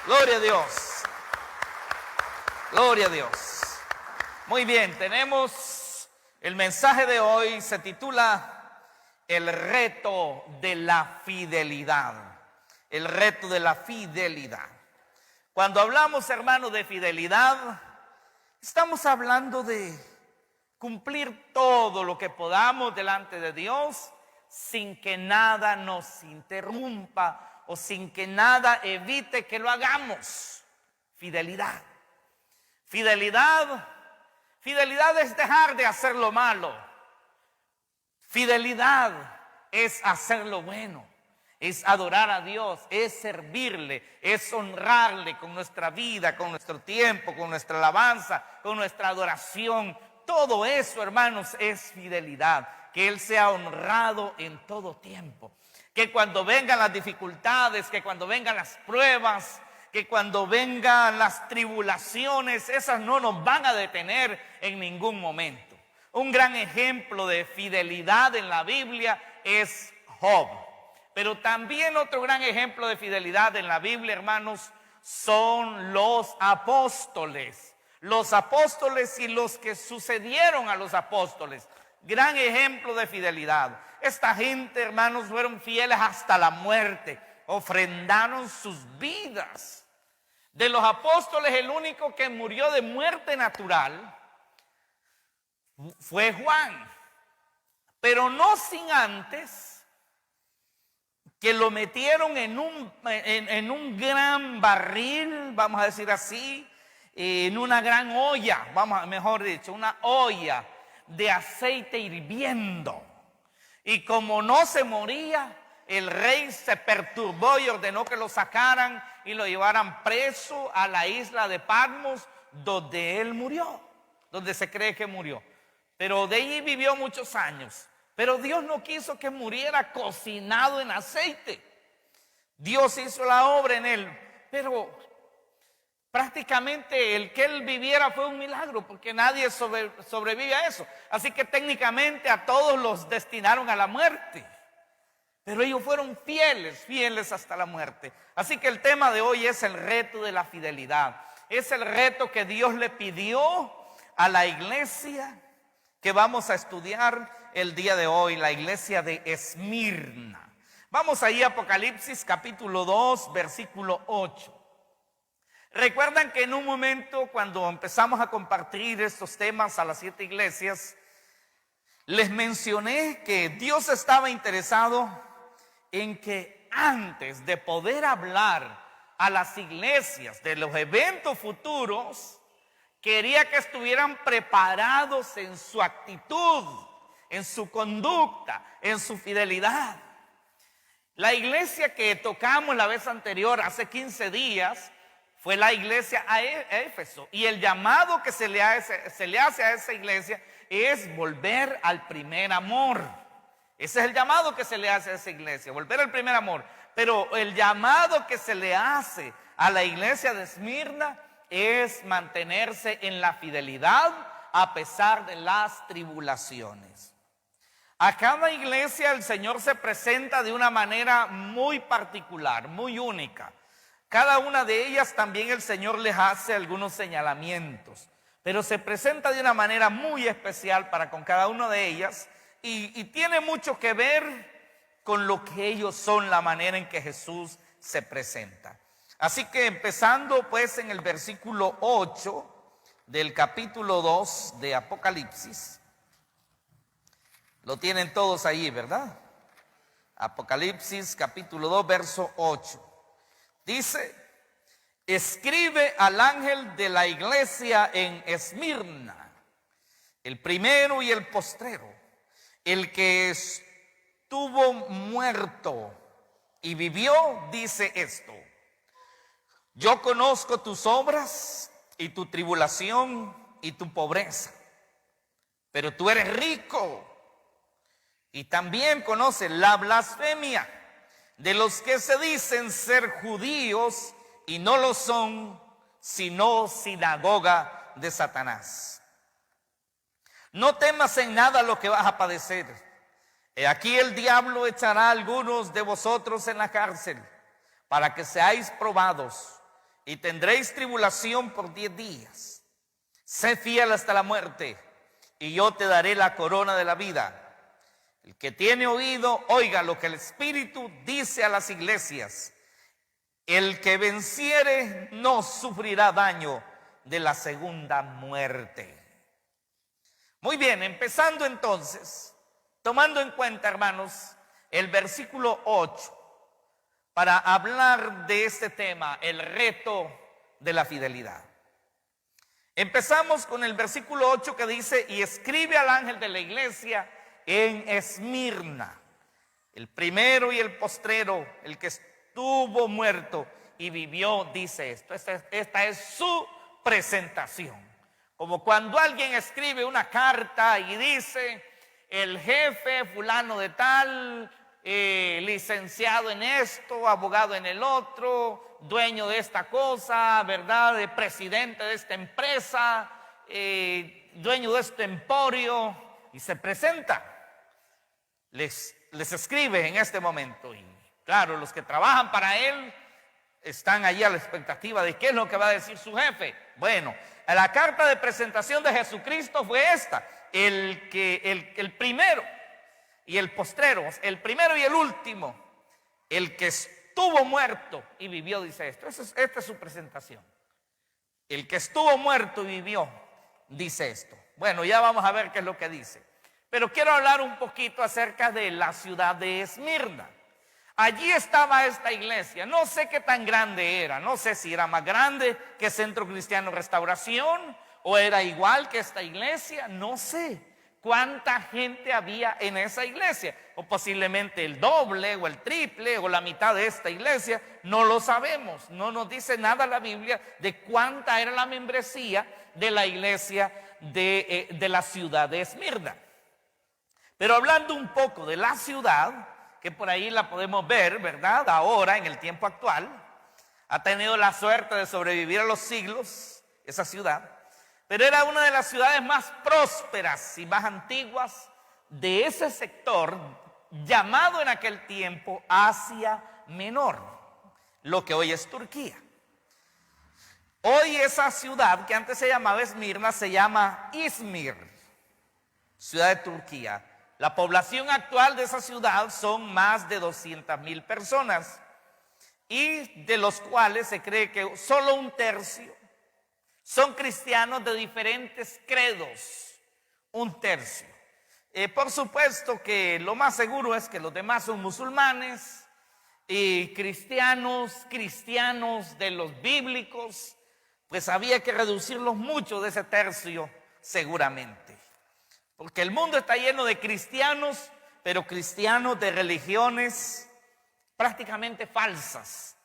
Gloria a Dios. Gloria a Dios. Muy bien, tenemos el mensaje de hoy, se titula El reto de la fidelidad. El reto de la fidelidad. Cuando hablamos, hermanos, de fidelidad, estamos hablando de cumplir todo lo que podamos delante de Dios sin que nada nos interrumpa o sin que nada evite que lo hagamos. Fidelidad. Fidelidad es dejar de hacer lo malo. Fidelidad es hacer lo bueno. Es adorar a Dios, es servirle, es honrarle con nuestra vida, con nuestro tiempo, con nuestra alabanza, con nuestra adoración. Todo eso, hermanos, es fidelidad. Que Él sea honrado en todo tiempo. Que cuando vengan las dificultades, que cuando vengan las pruebas, que cuando vengan las tribulaciones, esas no nos van a detener en ningún momento. Un gran ejemplo de fidelidad en la Biblia es Job. Pero también otro gran ejemplo de fidelidad en la Biblia, hermanos, son los apóstoles. Los apóstoles y los que sucedieron a los apóstoles. Gran ejemplo de fidelidad. Esta gente, hermanos, fueron fieles hasta la muerte. Ofrendaron sus vidas. De los apóstoles, el único que murió de muerte natural fue Juan. Pero no sin antes que lo metieron en un gran barril, vamos a decir así, en una gran olla, mejor dicho, una olla de aceite hirviendo. Y como no se moría, el rey se perturbó y ordenó que lo sacaran y lo llevaran preso a la isla de Patmos, donde él murió, donde se cree que murió. Pero de allí vivió muchos años. Pero Dios no quiso que muriera cocinado en aceite. Dios hizo la obra en él, pero prácticamente el que él viviera fue un milagro, porque nadie sobrevive a eso. Así que técnicamente a todos los destinaron a la muerte. Pero ellos fueron fieles hasta la muerte. Así que el tema de hoy es el reto de la fidelidad. Es el reto que Dios le pidió a la iglesia que vamos a estudiar el día de hoy, la iglesia de Esmirna. Vamos ahí a Apocalipsis capítulo 2, versículo 8. Recuerdan que en un momento cuando empezamos a compartir estos temas a las 7 iglesias, les mencioné que Dios estaba interesado en que antes de poder hablar a las iglesias de los eventos futuros, quería que estuvieran preparados en su actitud, en su conducta, en su fidelidad. La iglesia que tocamos la vez anterior, hace 15 días, fue la iglesia a Éfeso. Y el llamado que se le hace a esa iglesia es volver al primer amor. Ese es el llamado que se le hace a esa iglesia, volver al primer amor. Pero el llamado que se le hace a la iglesia de Esmirna es mantenerse en la fidelidad a pesar de las tribulaciones. A cada iglesia el Señor se presenta de una manera muy particular, muy única. Cada una de ellas también el Señor les hace algunos señalamientos, pero se presenta de una manera muy especial para con cada una de ellas y tiene mucho que ver con lo que ellos son, la manera en que Jesús se presenta. Así que empezando pues en el versículo 8 del capítulo 2 de Apocalipsis. Lo tienen todos ahí, ¿verdad? Apocalipsis capítulo 2 verso 8. Dice: escribe al ángel de la iglesia en Esmirna, el primero y el postrero, el que estuvo muerto y vivió, dice esto: yo conozco tus obras y tu tribulación y tu pobreza, pero tú eres rico. Y también conoces la blasfemia de los que se dicen ser judíos y no lo son, sino sinagoga de Satanás. No temas en nada lo que vas a padecer. He aquí el diablo echará a algunos de vosotros en la cárcel, para que seáis probados, y tendréis tribulación por 10 días. Sé fiel hasta la muerte, y yo te daré la corona de la vida. El que tiene oído, oiga lo que el Espíritu dice a las iglesias. El que venciere no sufrirá daño de la segunda muerte. Muy bien, empezando entonces, tomando en cuenta, hermanos, el versículo 8, para hablar de este tema, el reto de la fidelidad. Empezamos con el versículo 8 que dice: y escribe al ángel de la iglesia en Esmirna, el primero y el postrero, el que estuvo muerto y vivió, dice esto. Esta es su presentación. Como cuando alguien escribe una carta y dice: el jefe fulano de tal, licenciado en esto, abogado en el otro, dueño de esta cosa, ¿verdad? Presidente de esta empresa, dueño de este emporio, y se presenta. Les escribe en este momento, y claro, los que trabajan para él están allí a la expectativa de qué es lo que va a decir su jefe. Bueno, la carta de presentación de Jesucristo fue esta: el primero y el postrero, el primero y el último, el que estuvo muerto y vivió, dice esto. Esta es su presentación. El que estuvo muerto y vivió, dice esto. Bueno, ya vamos a ver qué es lo que dice. Pero quiero hablar un poquito acerca de la ciudad de Esmirna. Allí estaba esta iglesia. No sé qué tan grande era. No sé si era más grande que Centro Cristiano Restauración o era igual que esta iglesia. No sé cuánta gente había en esa iglesia. O posiblemente el doble o el triple o la mitad de esta iglesia. No lo sabemos. No nos dice nada la Biblia de cuánta era la membresía de la iglesia de la ciudad de Esmirna. Pero hablando un poco de la ciudad, que por ahí la podemos ver, ¿verdad? Ahora, en el tiempo actual, ha tenido la suerte de sobrevivir a los siglos, esa ciudad, pero era una de las ciudades más prósperas y más antiguas de ese sector, llamado en aquel tiempo Asia Menor, lo que hoy es Turquía. Hoy esa ciudad, que antes se llamaba Esmirna, se llama Izmir, ciudad de Turquía. La población actual de esa ciudad son más de 200,000 personas, y de los cuales se cree que solo un tercio son cristianos de diferentes credos. Un tercio. Por supuesto que lo más seguro es que los demás son musulmanes y cristianos de los bíblicos. Pues había que reducirlos mucho de ese tercio seguramente. Porque el mundo está lleno de cristianos, pero cristianos de religiones prácticamente falsas.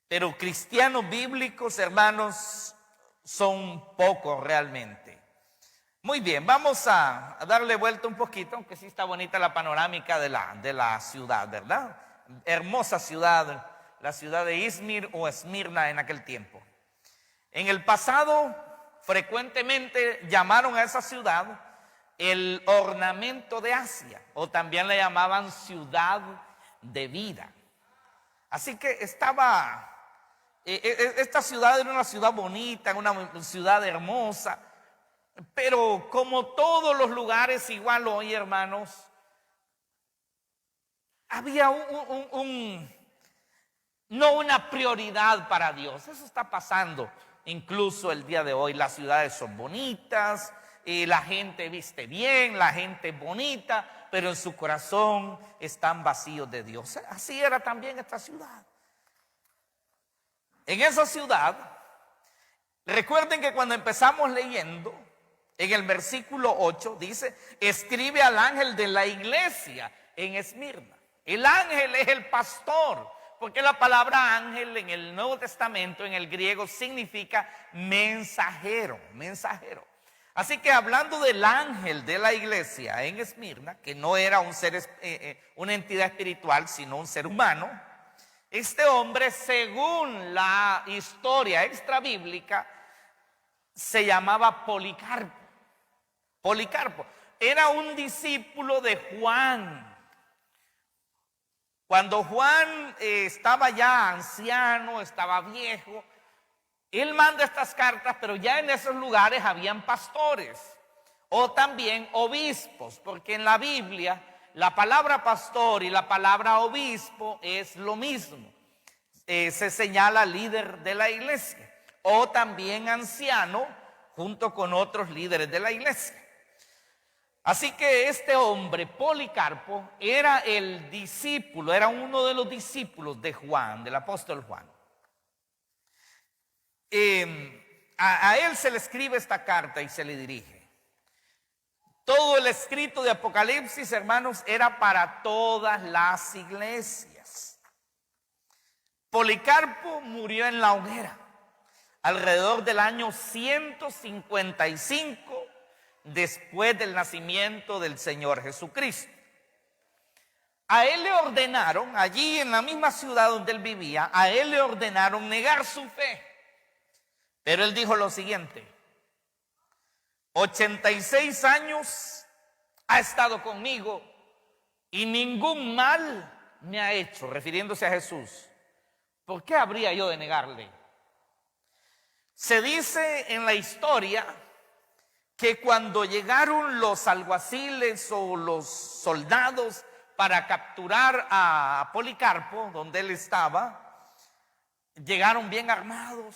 Pero cristianos bíblicos, hermanos, son pocos realmente. Muy bien, vamos a darle vuelta un poquito, aunque sí está bonita la panorámica de la ciudad, ¿verdad? Hermosa ciudad, la ciudad de Izmir o Esmirna en aquel tiempo. En el pasado, frecuentemente llamaron a esa ciudad el ornamento de Asia, o también le llamaban ciudad de vida. Así que esta ciudad era una ciudad bonita, una ciudad hermosa, pero como todos los lugares igual hoy, hermanos, había no una prioridad para Dios. Eso está pasando incluso el día de hoy. Las ciudades son bonitas, la gente viste bien, la gente es bonita, pero en su corazón están vacíos de Dios. Así era también esta ciudad. En esa ciudad, recuerden que cuando empezamos leyendo, en el versículo 8 dice: escribe al ángel de la iglesia en Esmirna. El ángel es el pastor, porque la palabra ángel en el Nuevo Testamento, en el griego, significa mensajero. Así que hablando del ángel de la iglesia en Esmirna, que no era una entidad espiritual, sino un ser humano, este hombre, según la historia extrabíblica, se llamaba Policarpo. Policarpo era un discípulo de Juan. Cuando Juan estaba ya anciano, estaba viejo, Él manda estas cartas, pero ya en esos lugares habían pastores o también obispos, porque en la Biblia la palabra pastor y la palabra obispo es lo mismo. Se señala líder de la iglesia o también anciano junto con otros líderes de la iglesia. Así que este hombre, Policarpo, era el discípulo, era uno de los discípulos de Juan, del apóstol Juan. A él se le escribe esta carta y se le dirige. Todo el escrito de Apocalipsis, hermanos, era para todas las iglesias. Policarpo murió en la hoguera alrededor del año 155 después del nacimiento del Señor Jesucristo. A él le ordenaron, allí en la misma ciudad donde él vivía, a él le ordenaron negar su fe. Pero él dijo lo siguiente: 86 años ha estado conmigo y ningún mal me ha hecho, refiriéndose a Jesús. ¿Por qué habría yo de negarle? Se dice en la historia que cuando llegaron los alguaciles o los soldados para capturar a Policarpo, donde él estaba, llegaron bien armados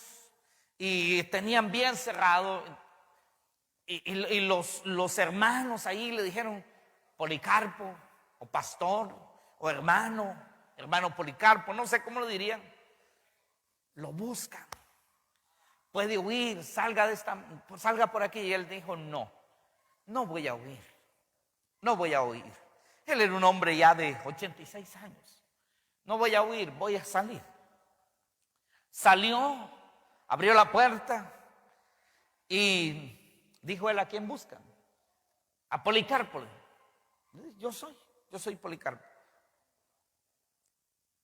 y tenían bien cerrado. Y los hermanos ahí le dijeron: Policarpo, o pastor, o hermano Policarpo, no sé cómo lo dirían, lo buscan, puede huir, salga por aquí. Y él dijo: no voy a huir, no voy a huir. Él era un hombre ya de 86 años. No voy a huir, voy a salir. Salió, abrió la puerta y dijo él: ¿a quién buscan? A Policarpo. Yo soy Policarpo.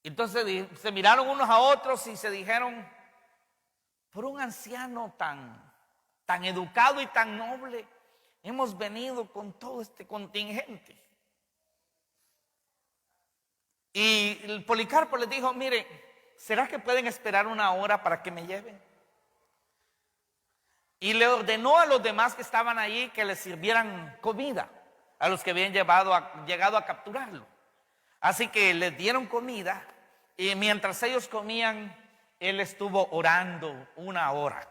Entonces se miraron unos a otros y se dijeron: por un anciano tan educado y tan noble, hemos venido con todo este contingente. Y el Policarpo les dijo: mire, ¿será que pueden esperar una hora para que me lleven? Y le ordenó a los demás que estaban allí que les sirvieran comida a los que habían llegado a capturarlo. Así que les dieron comida y mientras ellos comían, él estuvo orando una hora.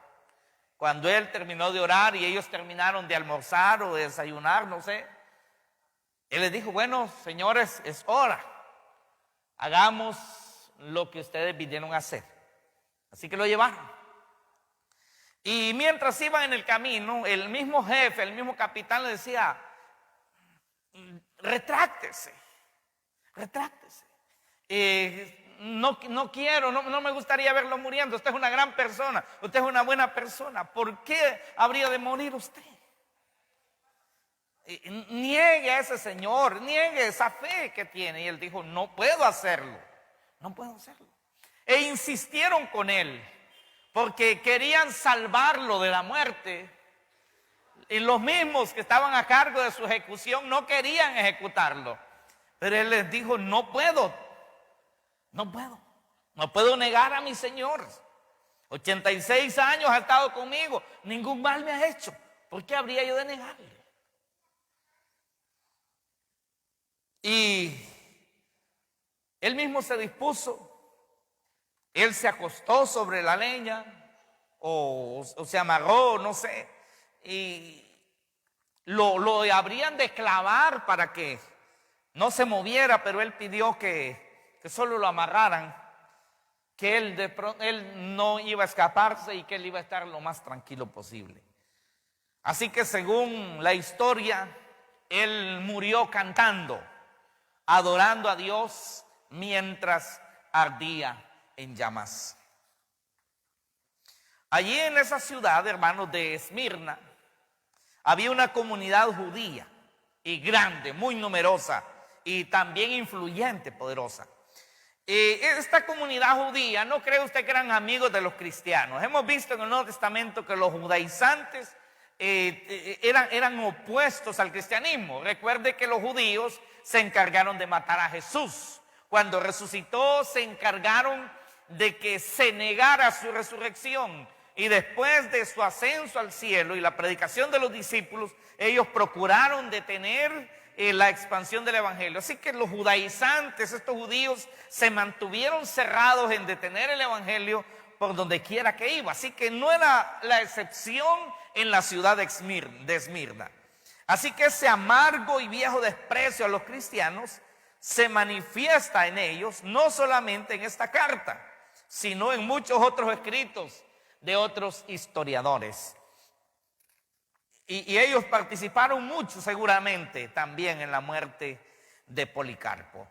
Cuando él terminó de orar y ellos terminaron de almorzar o de desayunar, no sé, él les dijo: bueno, señores, es hora. Hagamos lo que ustedes vinieron a hacer. Así que lo llevaron. Y mientras iban en el camino, el mismo jefe, el mismo capitán le decía: retráctese. No quiero, no me gustaría verlo muriendo. Usted es una gran persona, usted es una buena persona. ¿Por qué habría de morir usted? Niegue a ese señor, niegue esa fe que tiene. Y él dijo: no puedo hacerlo. E insistieron con él, porque querían salvarlo de la muerte. Y los mismos que estaban a cargo de su ejecución no querían ejecutarlo. Pero él les dijo: no puedo negar a mi Señor. 86 años ha estado conmigo, ningún mal me ha hecho. ¿Por qué habría yo de negarle? Y él mismo se dispuso. Él se acostó sobre la leña o se amarró, no sé, y lo habrían de clavar para que no se moviera, pero él pidió que solo lo amarraran, que él no iba a escaparse y que él iba a estar lo más tranquilo posible. Así que según la historia, él murió cantando, adorando a Dios mientras ardía en llamas. Allí en esa ciudad, hermanos, de Esmirna, había una comunidad judía y grande, muy numerosa y también influyente, poderosa. Esta comunidad judía, no cree usted que eran amigos de los cristianos. Hemos visto en el Nuevo Testamento que los judaizantes eran opuestos al cristianismo. Recuerde que los judíos se encargaron de matar a Jesús. Cuando resucitó, se encargaron de que se negara su resurrección. Y después de su ascenso al cielo y la predicación de los discípulos, ellos procuraron detener la expansión del evangelio. Así que los judaizantes, estos judíos, se mantuvieron cerrados en detener el evangelio por donde quiera que iba. Así que no era la excepción en la ciudad de Esmirna. Así que ese amargo y viejo desprecio a los cristianos se manifiesta en ellos, no solamente en esta carta, sino en muchos otros escritos de otros historiadores. Y ellos participaron mucho seguramente también en la muerte de Policarpo.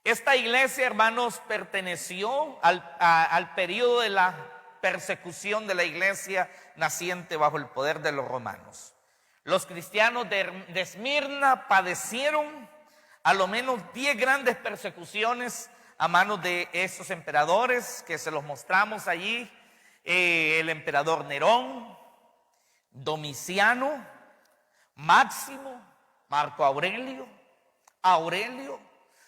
Esta iglesia, hermanos, perteneció al periodo de la persecución de la iglesia naciente bajo el poder de los romanos. Los cristianos de Esmirna padecieron a lo menos 10 grandes persecuciones a manos de esos emperadores que se los mostramos allí. El emperador Nerón, Domiciano, Máximo, Marco Aurelio,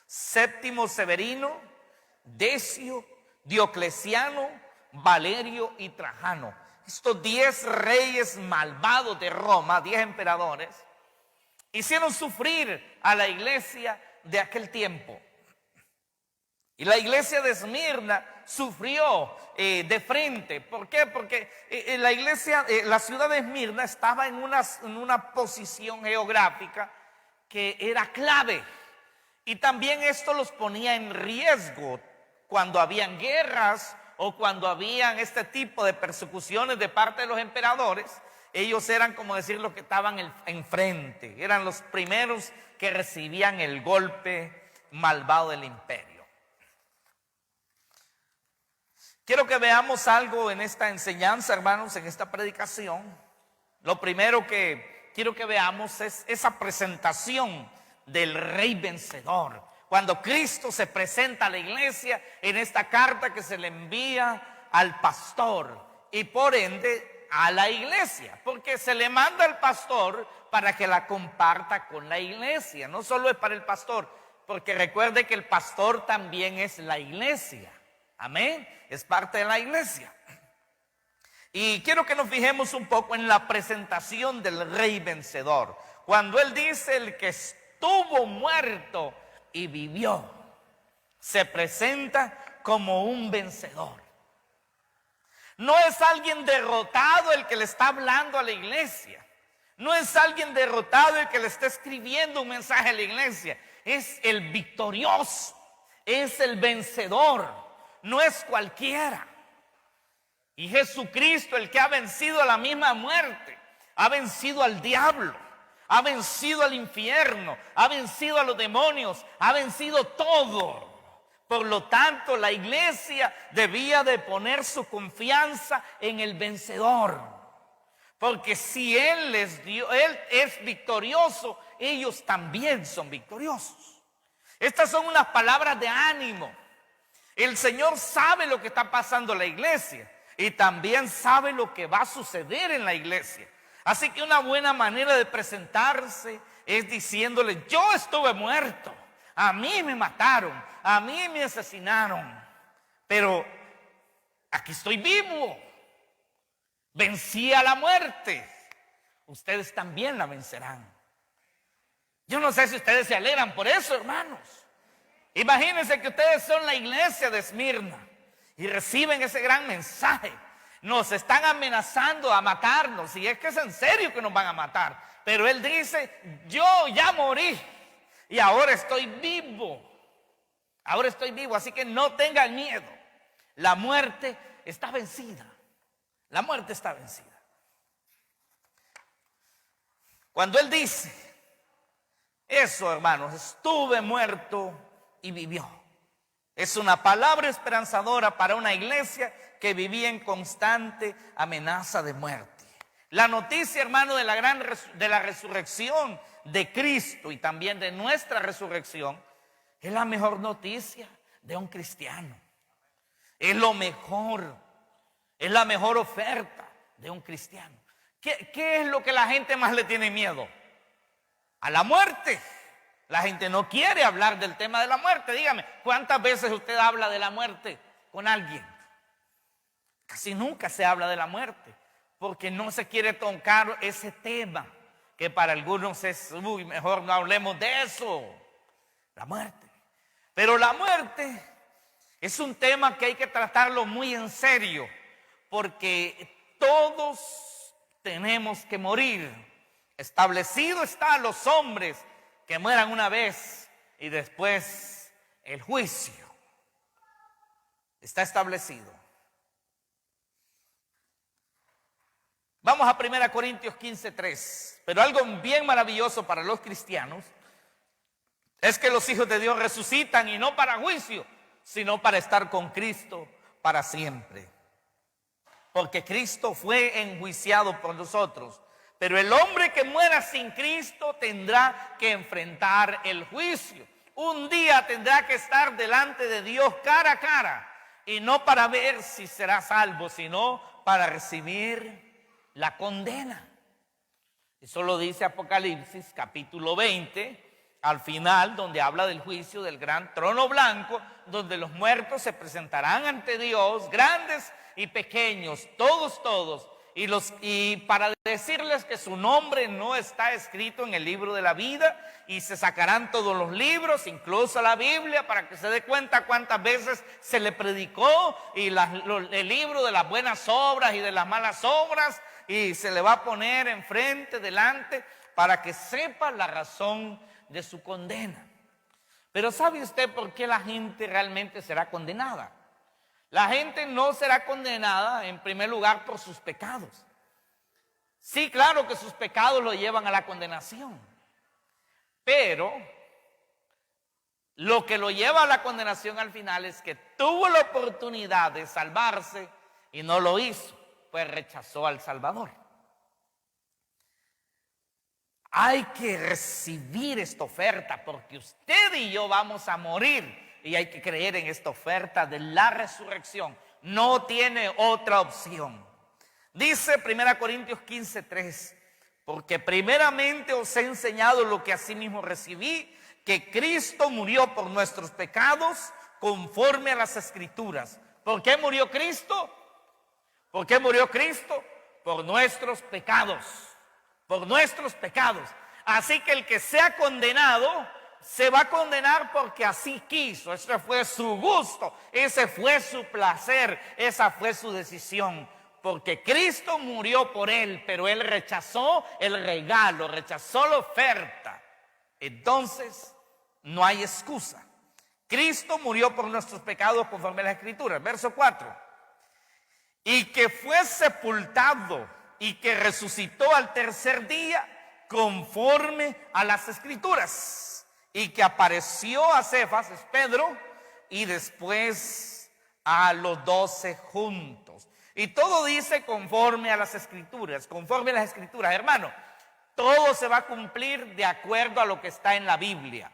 Séptimo Severino, Decio, Diocleciano, Valerio y Trajano. Estos 10 reyes malvados de Roma, 10 emperadores, hicieron sufrir a la iglesia de aquel tiempo. Y la iglesia de Esmirna sufrió de frente. ¿Por qué? Porque la ciudad de Esmirna estaba en una posición geográfica que era clave. Y también esto los ponía en riesgo cuando habían guerras o cuando habían este tipo de persecuciones de parte de los emperadores. Ellos eran, como decir, los que estaban enfrente. Eran los primeros que recibían el golpe malvado del imperio. Quiero que veamos algo en esta enseñanza, hermanos, en esta predicación. Lo primero que quiero que veamos es esa presentación del rey vencedor. Cuando Cristo se presenta a la iglesia en esta carta que se le envía al pastor y por ende a la iglesia, porque se le manda al pastor para que la comparta con la iglesia. No solo es para el pastor, porque recuerde que el pastor también es la iglesia. Amén, es parte de la iglesia. Y quiero que nos fijemos un poco en la presentación del rey vencedor. Cuando él dice el que estuvo muerto y vivió, se presenta como un vencedor. No es alguien derrotado el que le está hablando a la iglesia. No es alguien derrotado el que le está escribiendo un mensaje a la iglesia. Es el victorioso, es el vencedor. No es cualquiera. Y Jesucristo, el que ha vencido a la misma muerte, ha vencido al diablo, ha vencido al infierno, ha vencido a los demonios, ha vencido todo. Por lo tanto, la iglesia debía de poner su confianza en el vencedor. Porque si Él es victorioso, ellos también son victoriosos. Estas son unas palabras de ánimo. El Señor sabe lo que está pasando en la iglesia y también sabe lo que va a suceder en la iglesia. Así que una buena manera de presentarse es diciéndole: yo estuve muerto, a mí me mataron, a mí me asesinaron, pero aquí estoy vivo, vencí a la muerte, ustedes también la vencerán. Yo no sé si ustedes se alegran por eso, hermanos. Imagínense que ustedes son la iglesia de Esmirna y reciben ese gran mensaje. Nos están amenazando a matarnos, y es que es en serio que nos van a matar. Pero Él dice: yo ya morí y ahora estoy vivo. Ahora estoy vivo, así que no tengan miedo. La muerte está vencida. La muerte está vencida. Cuando Él dice eso, hermanos, estuve muerto y vivió, es una palabra esperanzadora para una iglesia que vivía en constante amenaza de muerte. La noticia, hermano, de la resurrección de Cristo y también de nuestra resurrección es la mejor noticia de un cristiano. Es lo mejor, es la mejor oferta de un cristiano. ¿Qué es lo que la gente más le tiene miedo? A la muerte. La gente no quiere hablar del tema de la muerte. Dígame, ¿cuántas veces usted habla de la muerte con alguien? Casi nunca se habla de la muerte, porque no se quiere tocar ese tema, que para algunos es, uy, mejor no hablemos de eso, la muerte. Pero la muerte es un tema que hay que tratarlo muy en serio, porque todos tenemos que morir. Establecido está a los hombres que mueran una vez y después el juicio. Está establecido. Vamos a 1 Corintios 15:3. Pero algo bien maravilloso para los cristianos es que los hijos de Dios resucitan, y no para juicio, sino para estar con Cristo para siempre. Porque Cristo fue enjuiciado por nosotros. Pero el hombre que muera sin Cristo tendrá que enfrentar el juicio. Un día tendrá que estar delante de Dios cara a cara. Y no para ver si será salvo, sino para recibir la condena. Eso lo dice Apocalipsis capítulo 20, al final, donde habla del juicio del gran trono blanco, donde los muertos se presentarán ante Dios, grandes y pequeños, todos, y para decirles que su nombre no está escrito en el libro de la vida, y se sacarán todos los libros, incluso la Biblia, para que se dé cuenta cuántas veces se le predicó, y el libro de las buenas obras y de las malas obras, y se le va a poner enfrente, delante, para que sepa la razón de su condena. Pero ¿sabe usted por qué la gente realmente será condenada? La gente no será condenada en primer lugar por sus pecados. Sí, claro que sus pecados lo llevan a la condenación, pero lo que lo lleva a la condenación al final es que tuvo la oportunidad de salvarse y no lo hizo, pues rechazó al Salvador. Hay que recibir esta oferta, porque usted y yo vamos a morir. Y hay que creer en esta oferta de la resurrección. No tiene otra opción. Dice 1 Corintios 15:3. Porque primeramente os he enseñado lo que asimismo recibí, que Cristo murió por nuestros pecados conforme a las Escrituras. ¿Por qué murió Cristo? ¿Por qué murió Cristo? Por nuestros pecados. Por nuestros pecados. Así que el que sea condenado se va a condenar porque así quiso. Ese fue su gusto, ese fue su placer, esa fue su decisión. Porque Cristo murió por él, pero él rechazó el regalo, rechazó la oferta. Entonces, no hay excusa. Cristo murió por nuestros pecados conforme a las Escrituras. Verso 4. Y que fue sepultado y que resucitó al tercer día conforme a las Escrituras. Y que apareció a Cefas, es Pedro, y después a los 12 juntos. Y todo dice conforme a las Escrituras, conforme a las Escrituras. Hermano, todo se va a cumplir de acuerdo a lo que está en la Biblia.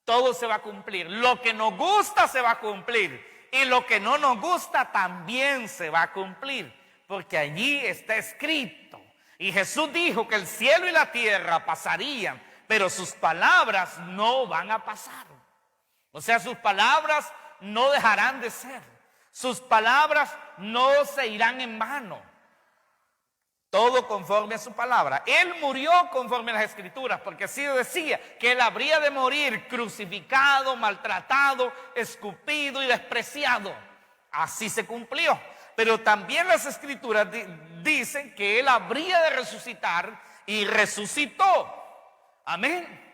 Todo se va a cumplir. Lo que nos gusta se va a cumplir. Y lo que no nos gusta también se va a cumplir. Porque allí está escrito. Y Jesús dijo que el cielo y la tierra pasarían, pero sus palabras no van a pasar. O sea, sus palabras no dejarán de ser. Sus palabras no se irán en vano. Todo conforme a su palabra. Él murió conforme a las Escrituras, porque así decía que él habría de morir crucificado, maltratado, escupido y despreciado. Así se cumplió. Pero también las Escrituras dicen que él habría de resucitar, y resucitó. Amén.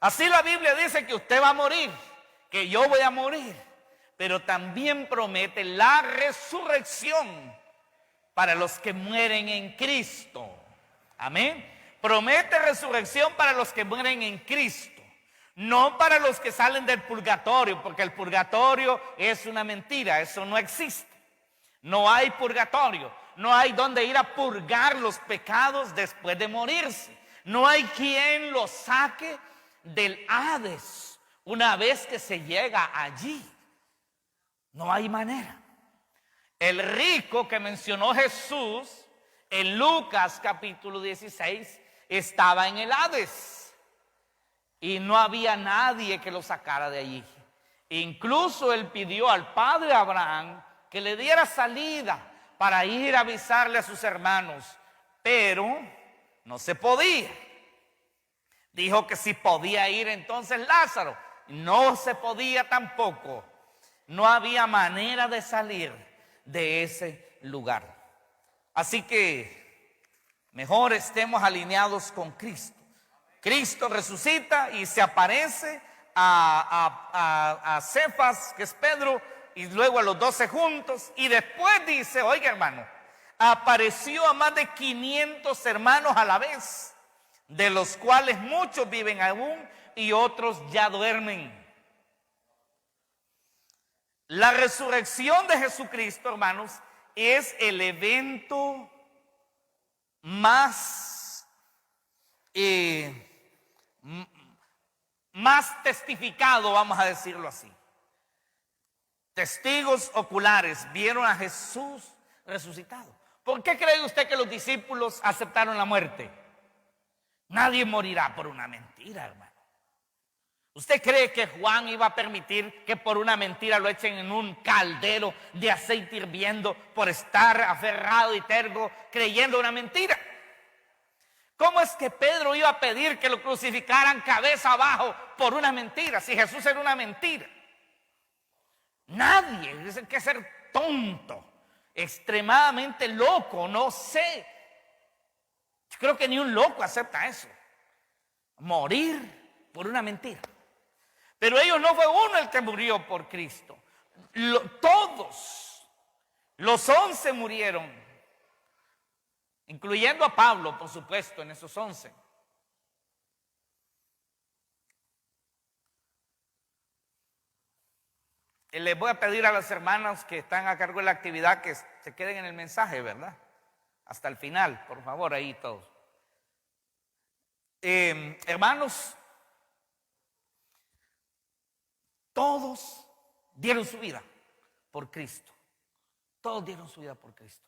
Así la Biblia dice que usted va a morir, que yo voy a morir, pero también promete la resurrección para los que mueren en Cristo. Amén. Promete resurrección para los que mueren en Cristo, no para los que salen del purgatorio, porque el purgatorio es una mentira, eso no existe. No hay purgatorio, no hay donde ir a purgar los pecados después de morirse. No hay quien lo saque del Hades una vez que se llega allí. No hay manera. El rico que mencionó Jesús en Lucas capítulo 16 estaba en el Hades y no había nadie que lo sacara de allí. Incluso él pidió al padre Abraham que le diera salida para ir a avisarle a sus hermanos, pero no se podía. Dijo que si podía ir entonces Lázaro, no se podía tampoco. No había manera de salir de ese lugar. Así que mejor estemos alineados con Cristo. Cristo resucita y se aparece a Cefas, que es Pedro, y luego a los 12 juntos. Y después dice, oiga hermano, apareció a más de 500 hermanos a la vez, de los cuales muchos viven aún y otros ya duermen. La resurrección de Jesucristo, hermanos, es el evento más testificado, vamos a decirlo así. Testigos oculares vieron a Jesús resucitado. ¿Por qué cree usted que los discípulos aceptaron la muerte? Nadie morirá por una mentira, hermano. ¿Usted cree que Juan iba a permitir que por una mentira lo echen en un caldero de aceite hirviendo por estar aferrado y terco creyendo una mentira? ¿Cómo es que Pedro iba a pedir que lo crucificaran cabeza abajo por una mentira, si Jesús era una mentira? Nadie, hay que ser tonto, extremadamente loco, no sé. Yo creo que ni un loco acepta eso, morir por una mentira. Pero ellos no fue uno el que murió por Cristo. Todos los 11 murieron, incluyendo a Pablo, por supuesto, en esos 11. Les voy a pedir a las hermanas que están a cargo de la actividad que se queden en el mensaje, ¿verdad? Hasta el final, por favor, ahí todos. Hermanos, todos dieron su vida por Cristo. Todos dieron su vida por Cristo.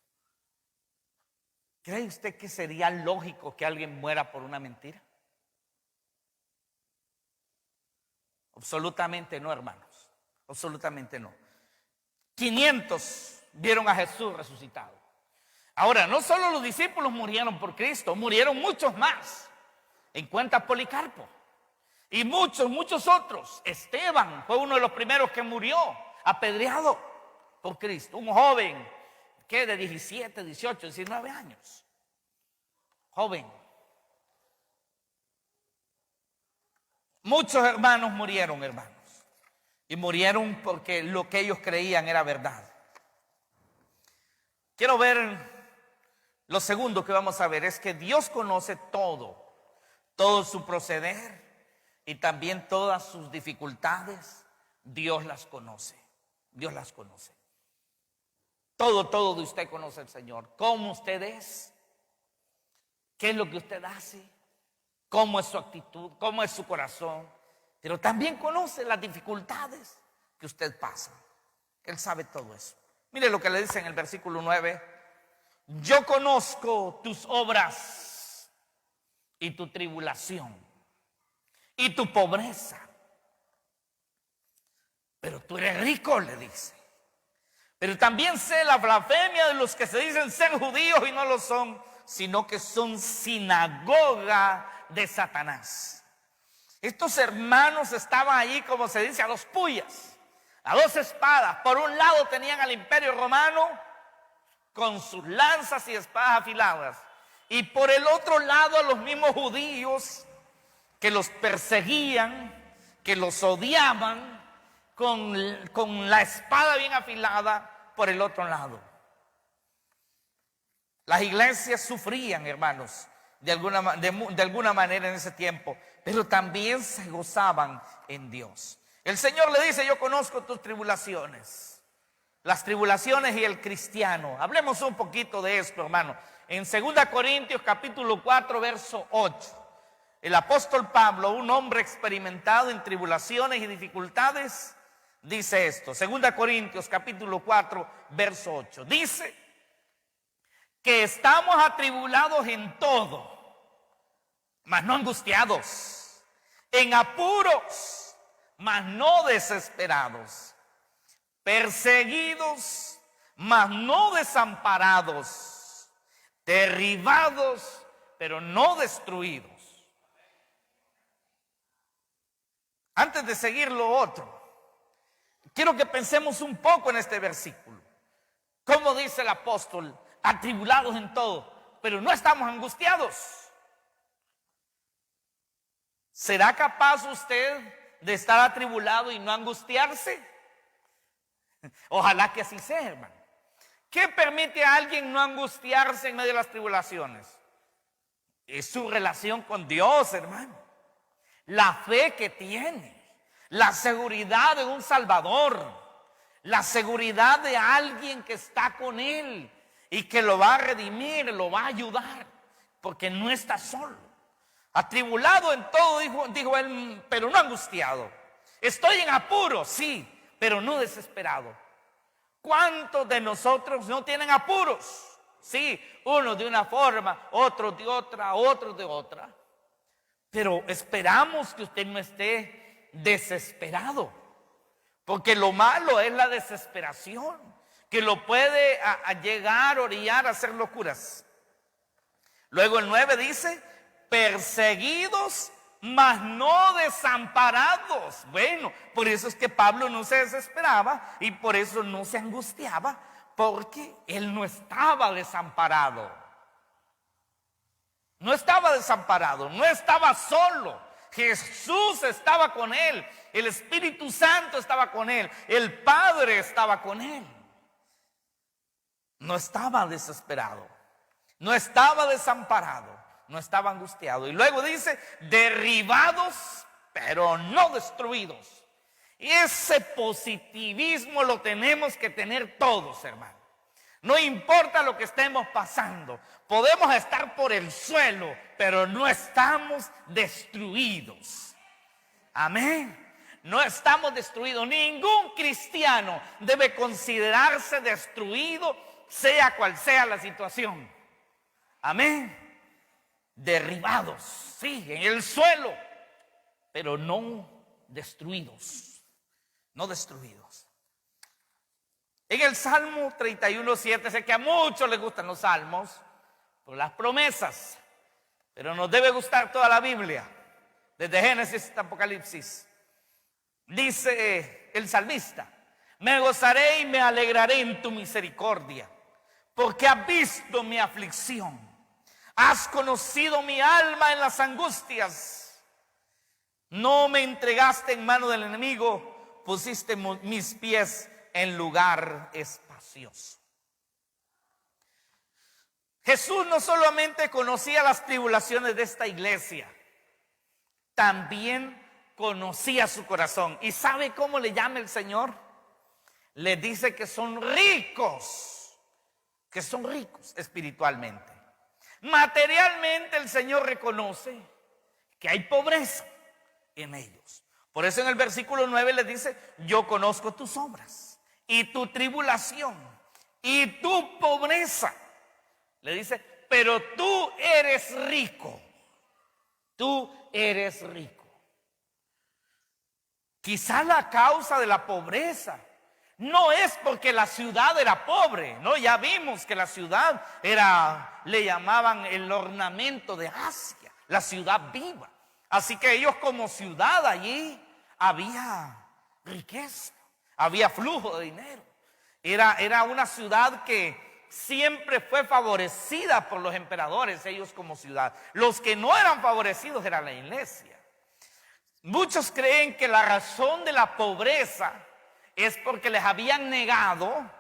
¿Cree usted que sería lógico que alguien muera por una mentira? Absolutamente no, hermanos. Absolutamente no. 500 vieron a Jesús resucitado. Ahora, no solo los discípulos murieron por Cristo, murieron muchos más. En cuenta Policarpo. Y muchos otros. Esteban fue uno de los primeros que murió apedreado por Cristo. Un joven que de 17, 18, 19 años. Joven. Muchos hermanos murieron, hermanos. Y murieron porque lo que ellos creían era verdad. Quiero ver, lo segundo que vamos a ver es que Dios conoce todo su proceder y también todas sus dificultades. Dios las conoce, Dios las conoce. Todo de usted conoce el Señor. Cómo usted es, qué es lo que usted hace, cómo es su actitud, cómo es su corazón. Pero también conoce las dificultades que usted pasa. Él sabe todo eso. Mire lo que le dice en el versículo 9. Yo conozco tus obras y tu tribulación y tu pobreza. Pero tú eres rico, le dice. Pero también sé la blasfemia de los que se dicen ser judíos y no lo son, sino que son sinagoga de Satanás. Estos hermanos estaban allí, como se dice, a dos puyas, a dos espadas. Por un lado tenían al imperio romano con sus lanzas y espadas afiladas. Y por el otro lado a los mismos judíos que los perseguían, que los odiaban, con la espada bien afilada por el otro lado. Las iglesias sufrían, hermanos, de alguna manera en ese tiempo, pero también se gozaban en Dios. El Señor le dice, yo conozco tus tribulaciones, las tribulaciones y el cristiano. Hablemos un poquito de esto, hermano. En 2 Corintios capítulo 4, verso 8, el apóstol Pablo, un hombre experimentado en tribulaciones y dificultades, dice esto. 2 Corintios capítulo 4, verso 8. Dice que estamos atribulados en todo, mas no angustiados, en apuros, mas no desesperados, perseguidos, mas no desamparados, derribados, pero no destruidos. Antes de seguir lo otro, quiero que pensemos un poco en este versículo. Como dice el apóstol, atribulados en todo, pero no estamos angustiados. ¿Será capaz usted de estar atribulado y no angustiarse? Ojalá que así sea, hermano. ¿Qué permite a alguien no angustiarse en medio de las tribulaciones? Es su relación con Dios, hermano. La fe que tiene, la seguridad de un Salvador, la seguridad de alguien que está con él y que lo va a redimir, lo va a ayudar, porque no está solo. Atribulado en todo, dijo él, pero no angustiado. Estoy en apuro, sí, pero no desesperado. ¿Cuántos de nosotros no tienen apuros? Sí, uno de una forma, otro de otra, otro de otra. Pero esperamos que usted no esté desesperado, porque lo malo es la desesperación, que lo puede llegar a orillar a hacer locuras. Luego el 9 dice, perseguidos, mas no desamparados. Bueno, por eso es que Pablo no se desesperaba y por eso no se angustiaba, porque él no estaba desamparado. No estaba desamparado, no estaba solo. Jesús estaba con él, el Espíritu Santo estaba con él, el Padre estaba con él. No estaba desesperado, no estaba desamparado, no estaba angustiado. Y luego dice, derribados, pero no destruidos. Y ese positivismo lo tenemos que tener todos, hermano. No importa lo que estemos pasando, podemos estar por el suelo, pero no estamos destruidos. Amén. No estamos destruidos. Ningún cristiano debe considerarse destruido, sea cual sea la situación. Amén. Derribados, sí, en el suelo, pero no destruidos. No destruidos. En el Salmo 31:7, sé que a muchos les gustan los salmos por las promesas, pero nos debe gustar toda la Biblia, desde Génesis hasta Apocalipsis. Dice el salmista, me gozaré y me alegraré en tu misericordia, porque has visto mi aflicción, has conocido mi alma en las angustias, no me entregaste en mano del enemigo, pusiste mis pies en lugar espacioso. Jesús no solamente conocía las tribulaciones de esta iglesia, también conocía su corazón. ¿Y sabe cómo le llama el Señor? Le dice que son ricos espiritualmente. Materialmente el Señor reconoce que hay pobreza en ellos. Por eso en el versículo 9 le dice, yo conozco tus obras y tu tribulación y tu pobreza. Le dice, pero tú eres rico. Tú eres rico. Quizá la causa de la pobreza no es porque la ciudad era pobre, no, ya vimos que la ciudad le llamaban el ornamento de Asia, la ciudad viva. Así que ellos como ciudad allí había riqueza, había flujo de dinero. Era una ciudad que siempre fue favorecida por los emperadores, ellos como ciudad. Los que no eran favorecidos era la iglesia. Muchos creen que la razón de la pobreza es porque les habían negado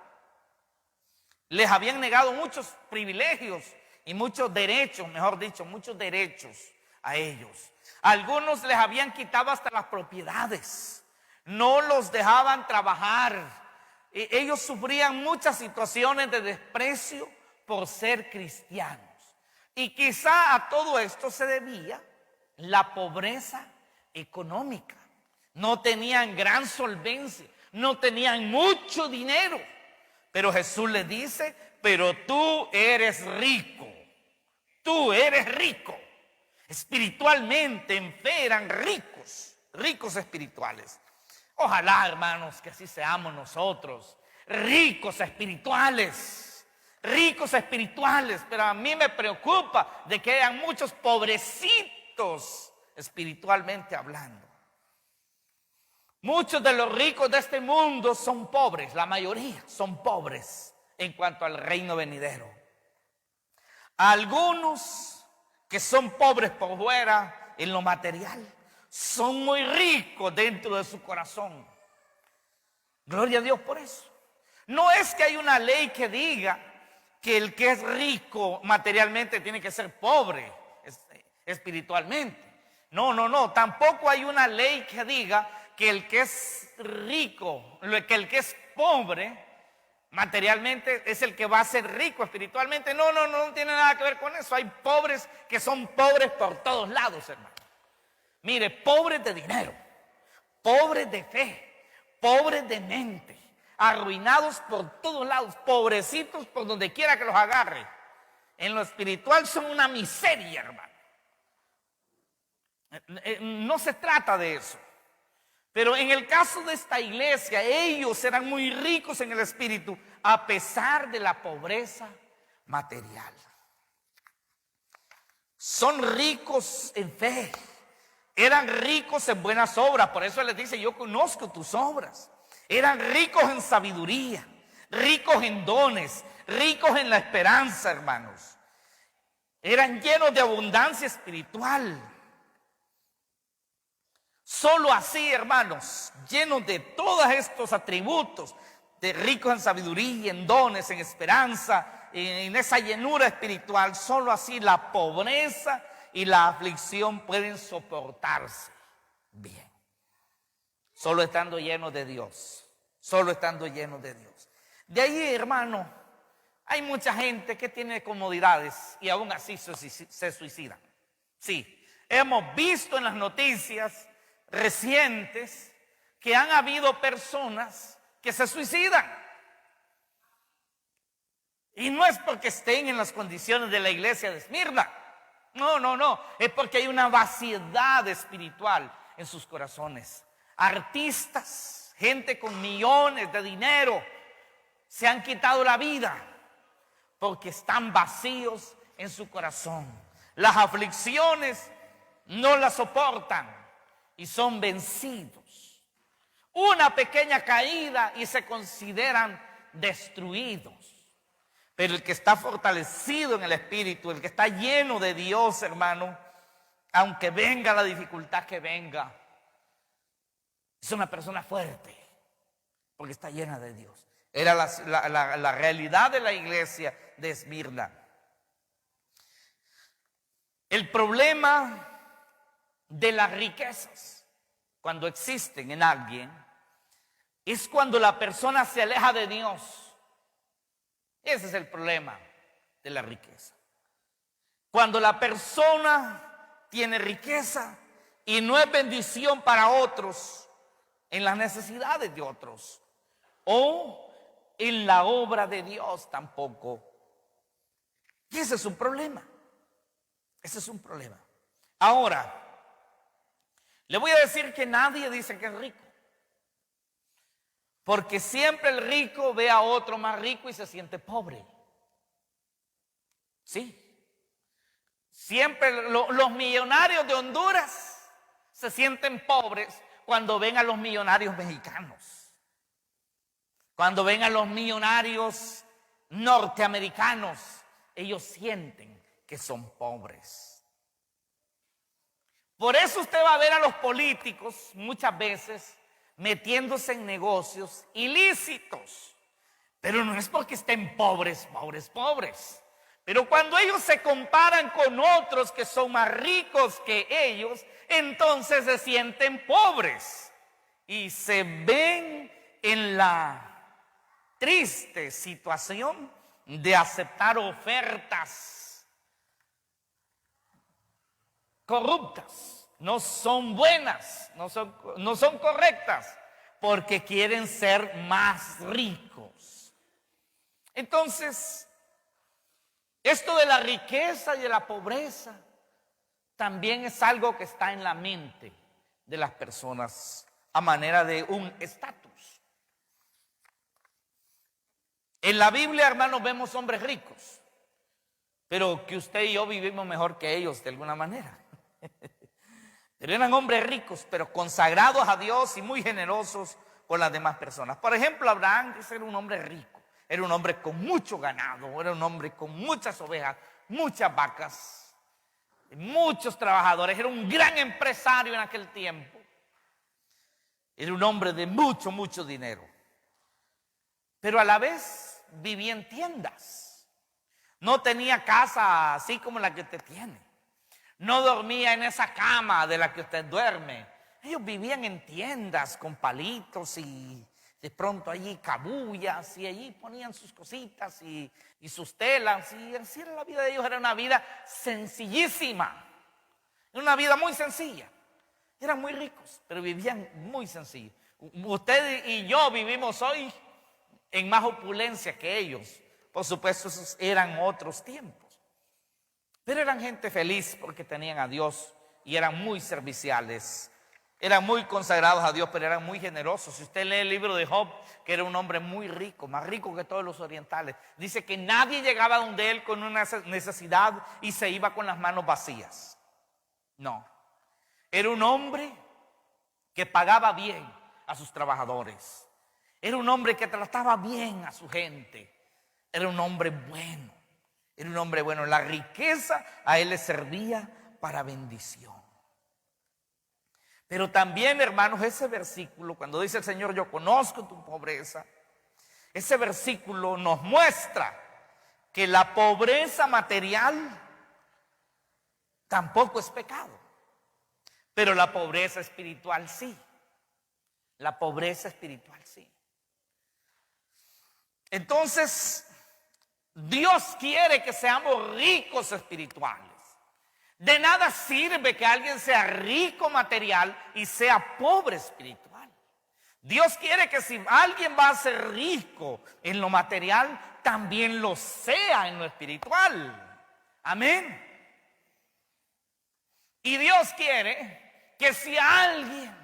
muchos privilegios y muchos derechos, mejor dicho, muchos derechos a ellos. Algunos les habían quitado hasta las propiedades, no los dejaban trabajar. Ellos sufrían muchas situaciones de desprecio por ser cristianos. Y quizá a todo esto se debía la pobreza económica. No tenían gran solvencia, no tenían mucho dinero. Pero Jesús les dice, pero tú eres rico. Tú eres rico. Espiritualmente, en fe, eran ricos, ricos espirituales. Ojalá, hermanos, que así seamos nosotros. ricos espirituales, pero a mí me preocupa de que hayan muchos pobrecitos espiritualmente hablando. Muchos de los ricos de este mundo son pobres, la mayoría son pobres en cuanto al reino venidero. Algunos que son pobres por fuera en lo material, son muy ricos dentro de su corazón. Gloria a Dios por eso. No es que hay una ley que diga que el que es rico materialmente tiene que ser pobre espiritualmente. No. Tampoco hay una ley que diga que el que es rico, que el que es pobre materialmente es el que va a ser rico espiritualmente. No tiene nada que ver con eso. Hay pobres que son pobres por todos lados, hermano. Mire, pobres de dinero, pobres de fe, pobres de mente, arruinados por todos lados, pobrecitos por donde quiera que los agarre. En lo espiritual son una miseria, hermano. No se trata de eso. Pero en el caso de esta iglesia, ellos eran muy ricos en el espíritu a pesar de la pobreza material. Son ricos en fe, eran ricos en buenas obras, por eso les dice: yo conozco tus obras. Eran ricos en sabiduría, ricos en dones, ricos en la esperanza, hermanos. Eran llenos de abundancia espiritual. Solo así, hermanos, llenos de todos estos atributos, de ricos en sabiduría, en dones, en esperanza, en esa llenura espiritual, solo así la pobreza y la aflicción pueden soportarse bien. Solo estando llenos de Dios, solo estando llenos de Dios. De ahí, hermano, hay mucha gente que tiene comodidades y aún así se suicidan. Sí, hemos visto en las noticias recientes que han habido personas que se suicidan. Y no es porque estén en las condiciones de la iglesia de Esmirna. No. Es porque hay una vaciedad espiritual en sus corazones. Artistas, gente con millones de dinero, se han quitado la vida porque están vacíos en su corazón. Las aflicciones no las soportan y son vencidos. Una pequeña caída y se consideran destruidos. Pero el que está fortalecido en el espíritu, el que está lleno de Dios, hermano, aunque venga la dificultad que venga, es una persona fuerte porque está llena de Dios. Era la realidad de la iglesia de Esmirna. El problema de las riquezas, cuando existen en alguien, es cuando la persona se aleja de Dios. Ese es el problema de la riqueza. Cuando la persona tiene riqueza y no es bendición para otros en las necesidades de otros o en la obra de Dios tampoco. Y ese es un problema. Ese es un problema. Ahora, le voy a decir que nadie dice que es rico. Porque siempre el rico ve a otro más rico y se siente pobre. Sí. Siempre los millonarios de Honduras se sienten pobres cuando ven a los millonarios mexicanos. Cuando ven a los millonarios norteamericanos, ellos sienten que son pobres. Por eso usted va a ver a los políticos muchas veces metiéndose en negocios ilícitos. Pero no es porque estén pobres. Pero cuando ellos se comparan con otros que son más ricos que ellos, entonces se sienten pobres. Y se ven en la triste situación de aceptar ofertas corruptas. No son buenas, no son correctas, porque quieren ser más ricos. Entonces, esto de la riqueza y de la pobreza también es algo que está en la mente de las personas a manera de un estatus. En la Biblia, hermanos, vemos hombres ricos, pero que usted y yo vivimos mejor que ellos de alguna manera. Pero eran hombres ricos, pero consagrados a Dios y muy generosos con las demás personas. Por ejemplo, Abraham era un hombre rico, era un hombre con mucho ganado, era un hombre con muchas ovejas, muchas vacas, muchos trabajadores, era un gran empresario en aquel tiempo. Era un hombre de mucho, mucho dinero. Pero a la vez vivía en tiendas. No tenía casa así como la que usted tiene. No dormía en esa cama de la que usted duerme. Ellos vivían en tiendas con palitos y de pronto allí cabullas y allí ponían sus cositas y sus telas. Y así era la vida de ellos. Era una vida sencillísima. Una vida muy sencilla. Eran muy ricos, pero vivían muy sencillo. Usted y yo vivimos hoy en más opulencia que ellos. Por supuesto, esos eran otros tiempos. Pero eran gente feliz porque tenían a Dios y eran muy serviciales. Eran muy consagrados a Dios, pero eran muy generosos. Si usted lee el libro de Job, que era un hombre muy rico, más rico que todos los orientales, dice que nadie llegaba donde él con una necesidad y se iba con las manos vacías. No. Era un hombre que pagaba bien a sus trabajadores. Era un hombre que trataba bien a su gente. Era un hombre bueno. Era un hombre bueno. La riqueza a él le servía para bendición. Pero también, hermanos, ese versículo, cuando dice el Señor, yo conozco tu pobreza, ese versículo nos muestra que la pobreza material tampoco es pecado. Pero la pobreza espiritual sí. La pobreza espiritual sí. Entonces, Dios quiere que seamos ricos espirituales. De nada sirve que alguien sea rico material y sea pobre espiritual. Dios quiere que si alguien va a ser rico en lo material, también lo sea en lo espiritual. Amén. Y Dios quiere que si a alguien,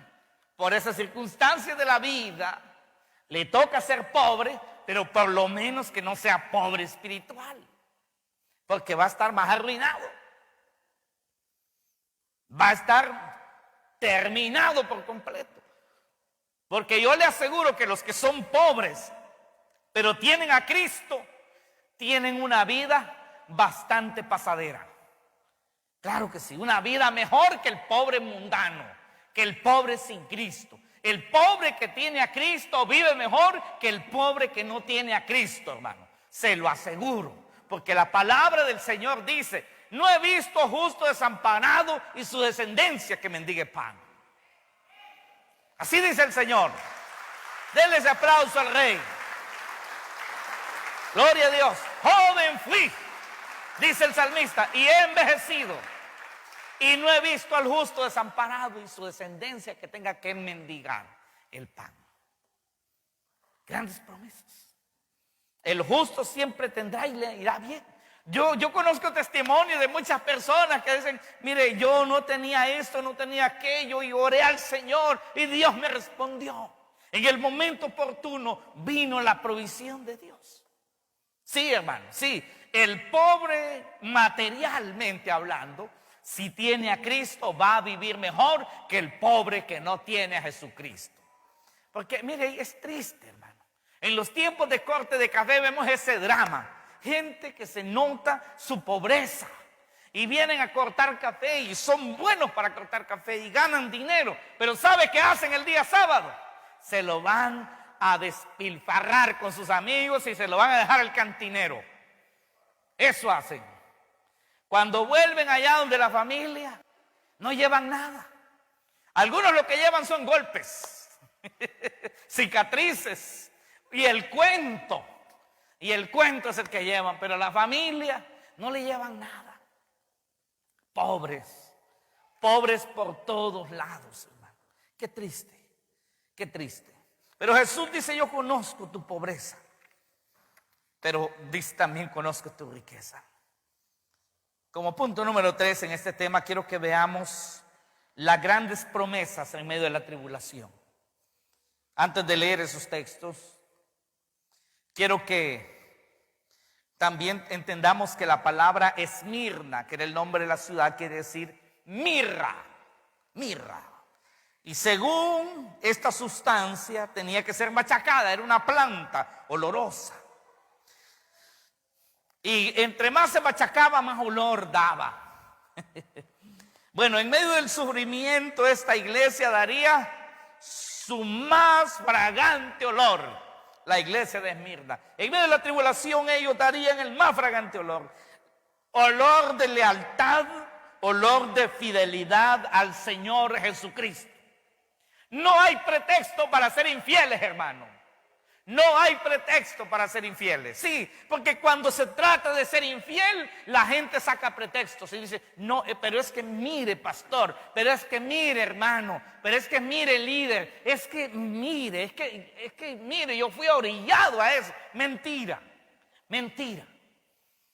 por esas circunstancias de la vida, le toca ser pobre, pero por lo menos que no sea pobre espiritual, porque va a estar más arruinado. Va a estar terminado por completo. Porque yo le aseguro que los que son pobres, pero tienen a Cristo, tienen una vida bastante pasadera. Claro que sí, una vida mejor que el pobre mundano, que el pobre sin Cristo. El pobre que tiene a Cristo vive mejor que el pobre que no tiene a Cristo, hermano. Se lo aseguro, porque la palabra del Señor dice, no he visto justo desamparado y su descendencia que mendigue pan. Así dice el Señor. Denle ese aplauso al Rey. Gloria a Dios. Joven fui, dice el salmista, y he envejecido, y no he visto al justo desamparado y su descendencia que tenga que mendigar el pan. Grandes promesas. El justo siempre tendrá y le irá bien. Yo conozco testimonios de muchas personas que dicen, mire, yo no tenía esto, no tenía aquello, y oré al Señor y Dios me respondió. En el momento oportuno vino la provisión de Dios. Sí, hermano, sí. El pobre, materialmente hablando, si tiene a Cristo, va a vivir mejor que el pobre que no tiene a Jesucristo. Porque, mire, es triste, hermano. En los tiempos de corte de café vemos ese drama. Gente que se nota su pobreza y vienen a cortar café y son buenos para cortar café y ganan dinero. Pero ¿sabe qué hacen el día sábado? Se lo van a despilfarrar con sus amigos y se lo van a dejar al cantinero. Eso hacen. Cuando vuelven allá donde la familia, no llevan nada. Algunos lo que llevan son golpes, cicatrices y el cuento. Y el cuento es el que llevan, pero la familia no le llevan nada. Pobres, pobres por todos lados, hermano. Qué triste, qué triste. Pero Jesús dice, yo conozco tu pobreza, pero dice también conozco tu riqueza. Como punto número 3 en este tema, quiero que veamos las grandes promesas en medio de la tribulación. Antes de leer esos textos, quiero que también entendamos que la palabra Esmirna, que era el nombre de la ciudad, quiere decir mirra, mirra. Y según esta sustancia tenía que ser machacada, era una planta olorosa. Y entre más se machacaba, más olor daba. Bueno, en medio del sufrimiento esta iglesia daría su más fragante olor, la iglesia de Esmirna. En medio de la tribulación ellos darían el más fragante olor. Olor de lealtad, olor de fidelidad al Señor Jesucristo. No hay pretexto para ser infieles, hermano. No hay pretexto para ser infieles. Sí, porque cuando se trata de ser infiel, la gente saca pretextos y dice, no, pero es que mire, pastor, pero es que mire, hermano, pero es que mire, líder, es que mire, mire, yo fui orillado a eso. Mentira, mentira.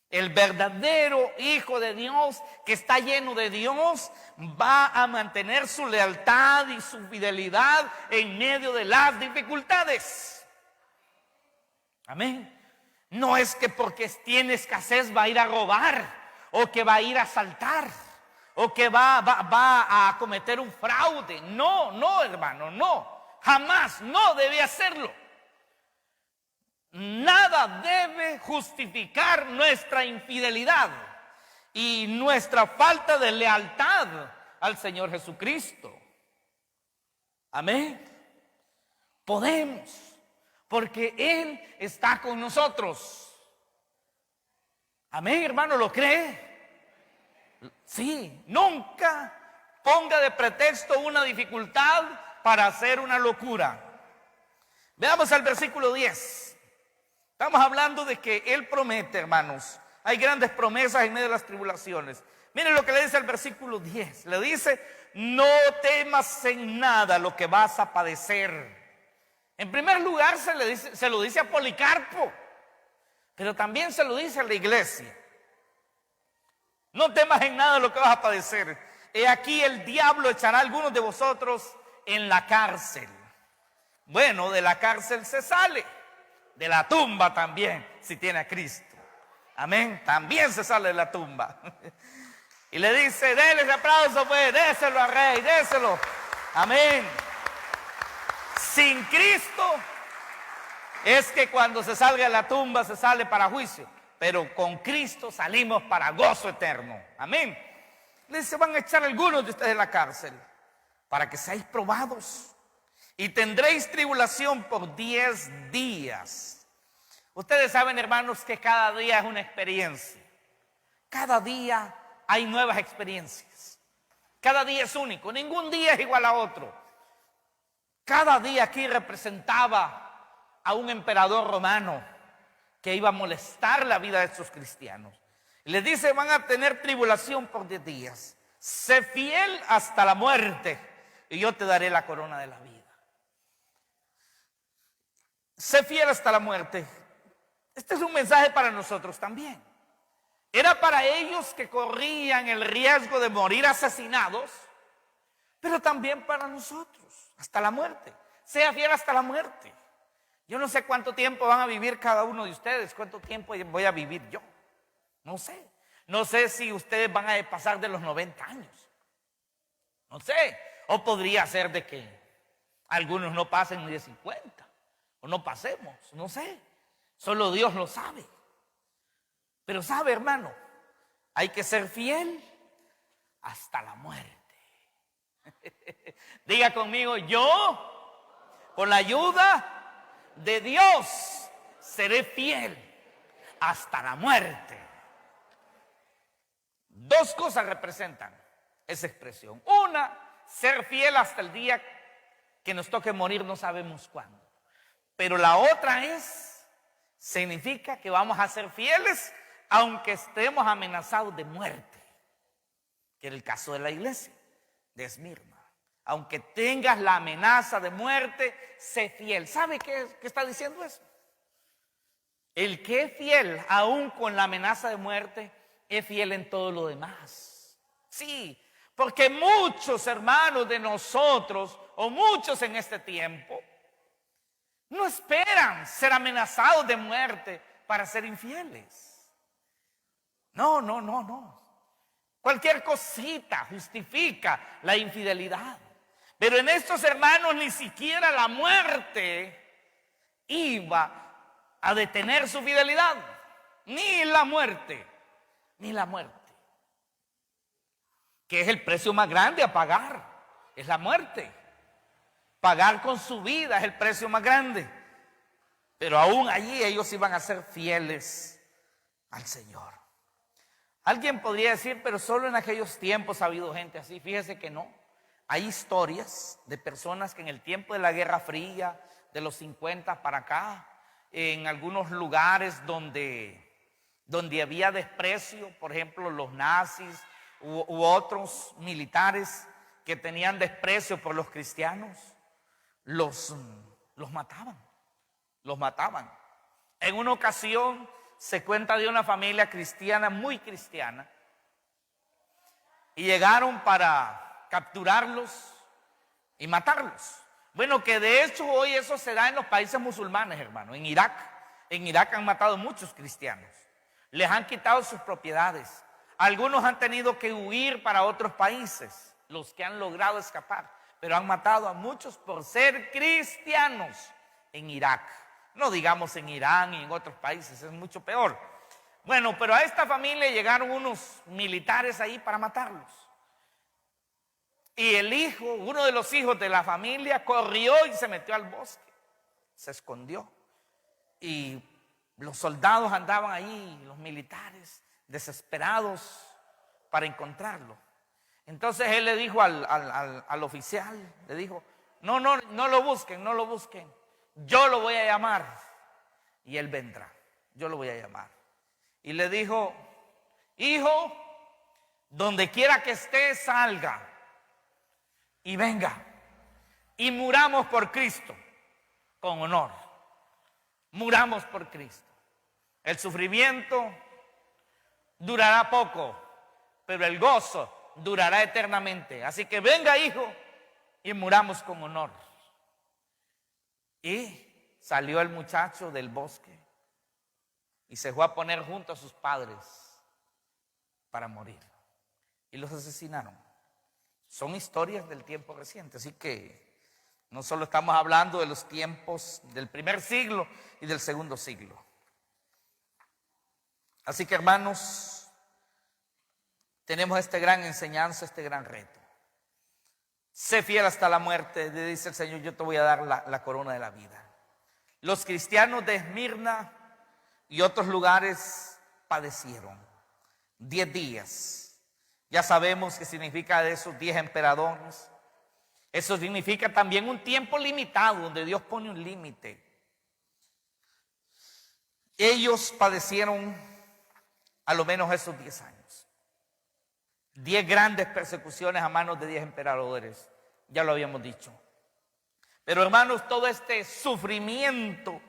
El verdadero hijo de Dios que está lleno de Dios va a mantener su lealtad y su fidelidad en medio de las dificultades. Amén. No es que porque tiene escasez va a ir a robar, o que va a ir a asaltar, o que va a cometer un fraude. No, no, hermano, no. Jamás, no debe hacerlo. Nada debe justificar nuestra infidelidad y nuestra falta de lealtad al Señor Jesucristo. Amén. Podemos, porque Él está con nosotros. Amén, hermano, ¿lo cree? Sí, nunca ponga de pretexto una dificultad para hacer una locura. Veamos al versículo 10. Estamos hablando de que Él promete, hermanos. Hay grandes promesas en medio de las tribulaciones. Miren lo que le dice el versículo 10. Le dice, no temas en nada lo que vas a padecer. En primer lugar se lo dice a Policarpo, pero también se lo dice a la iglesia. No temas en nada lo que vas a padecer. He aquí el diablo echará a algunos de vosotros en la cárcel. Bueno, de la cárcel se sale. De la tumba también, si tiene a Cristo. Amén. También se sale de la tumba. Y le dice, déle ese aplauso, pues, déselo al rey, déselo. Amén. Sin Cristo es que cuando se salga de la tumba se sale para juicio. Pero con Cristo salimos para gozo eterno. Amén. Le dice, van a echar algunos de ustedes en la cárcel para que seáis probados. Y tendréis tribulación por 10 días. Ustedes saben, hermanos, que cada día es una experiencia. Cada día hay nuevas experiencias. Cada día es único. Ningún día es igual a otro. Cada día aquí representaba a un emperador romano que iba a molestar la vida de estos cristianos. Y les dice, van a tener tribulación por 10 días. Sé fiel hasta la muerte y yo te daré la corona de la vida. Sé fiel hasta la muerte. Este es un mensaje para nosotros también. Era para ellos que corrían el riesgo de morir asesinados, pero también para nosotros, hasta la muerte. Sea fiel hasta la muerte. Yo no sé cuánto tiempo van a vivir cada uno de ustedes, cuánto tiempo voy a vivir yo. No sé. No sé si ustedes van a pasar de los 90 años. No sé. O podría ser de que algunos no pasen ni de 50. O no pasemos, no sé. Solo Dios lo sabe. Pero sabe, hermano, hay que ser fiel hasta la muerte. Diga conmigo, yo, con la ayuda de Dios, seré fiel hasta la muerte. Dos cosas representan esa expresión. Una, ser fiel hasta el día que nos toque morir, no sabemos cuándo. Pero la otra significa que vamos a ser fieles aunque estemos amenazados de muerte, que era el caso de la iglesia de Esmirna. Aunque tengas la amenaza de muerte, sé fiel. ¿Sabe qué está diciendo eso? El que es fiel aún con la amenaza de muerte es fiel en todo lo demás. Sí, porque muchos hermanos de nosotros, o muchos en este tiempo, No esperan ser amenazados de muerte para ser infieles. No, no, no, no. Cualquier cosita justifica la infidelidad. Pero en estos hermanos ni siquiera la muerte iba a detener su fidelidad. Ni la muerte, ni la muerte. Que es el precio más grande a pagar, es la muerte. Pagar con su vida es el precio más grande. Pero aún allí ellos iban a ser fieles al Señor. Alguien podría decir, pero solo en aquellos tiempos ha habido gente así. Fíjese que no. Hay historias de personas que en el tiempo de la Guerra Fría, de los 50 para acá, en algunos lugares donde había desprecio, por ejemplo los nazis u otros militares que tenían desprecio por los cristianos, los mataban, los mataban. En una ocasión se cuenta de una familia cristiana, muy cristiana, y llegaron para capturarlos y matarlos. Bueno, que de hecho hoy eso se da en los países musulmanes, hermano. En Irak han matado muchos cristianos. Les han quitado sus propiedades. Algunos han tenido que huir para otros países, los que han logrado escapar. Pero han matado a muchos por ser cristianos en Irak. No digamos en Irán y en otros países, es mucho peor. Bueno, pero a esta familia llegaron unos militares ahí para matarlos. Y el hijo, uno de los hijos de la familia, corrió y se metió al bosque. Se escondió. Y los soldados andaban ahí, los militares, desesperados para encontrarlo. Entonces él le dijo al oficial, le dijo, no lo busquen, no lo busquen. Yo lo voy a llamar y él vendrá. Yo lo voy a llamar. Y le dijo, hijo, donde quiera que esté, salga y venga y muramos por Cristo con honor. Muramos por Cristo. El sufrimiento durará poco, pero el gozo durará eternamente. Así que venga, hijo, y muramos con honor. Y salió el muchacho del bosque y se fue a poner junto a sus padres para morir. Y los asesinaron. Son historias del tiempo reciente, así que no solo estamos hablando de los tiempos del primer siglo y del segundo siglo. Así que, hermanos, tenemos esta gran enseñanza, este gran reto. Sé fiel hasta la muerte, le dice el Señor, yo te voy a dar la corona de la vida. Los cristianos de Esmirna y otros lugares padecieron 10 días. Ya sabemos qué significa de esos 10 emperadores. Eso significa también un tiempo limitado, donde Dios pone un límite. Ellos padecieron a lo menos esos 10 años. 10 grandes persecuciones a manos de 10 emperadores, ya lo habíamos dicho. Pero hermanos, todo este sufrimiento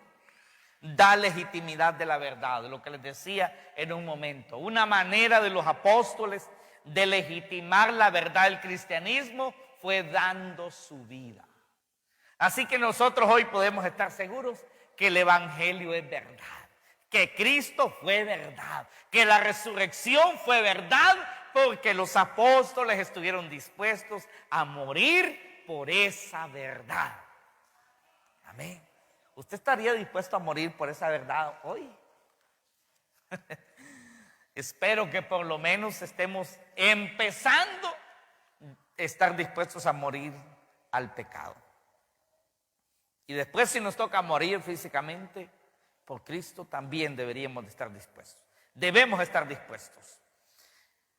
da legitimidad de la verdad, lo que les decía en un momento. Una manera de los apóstoles de legitimar la verdad del cristianismo fue dando su vida. Así que nosotros hoy podemos estar seguros que el evangelio es verdad, que Cristo fue verdad, que la resurrección fue verdad, porque los apóstoles estuvieron dispuestos a morir por esa verdad. Amén. ¿Usted estaría dispuesto a morir por esa verdad hoy? Espero que por lo menos estemos empezando a estar dispuestos a morir al pecado. Y después, si nos toca morir físicamente por Cristo, también deberíamos de estar dispuestos. Debemos estar dispuestos.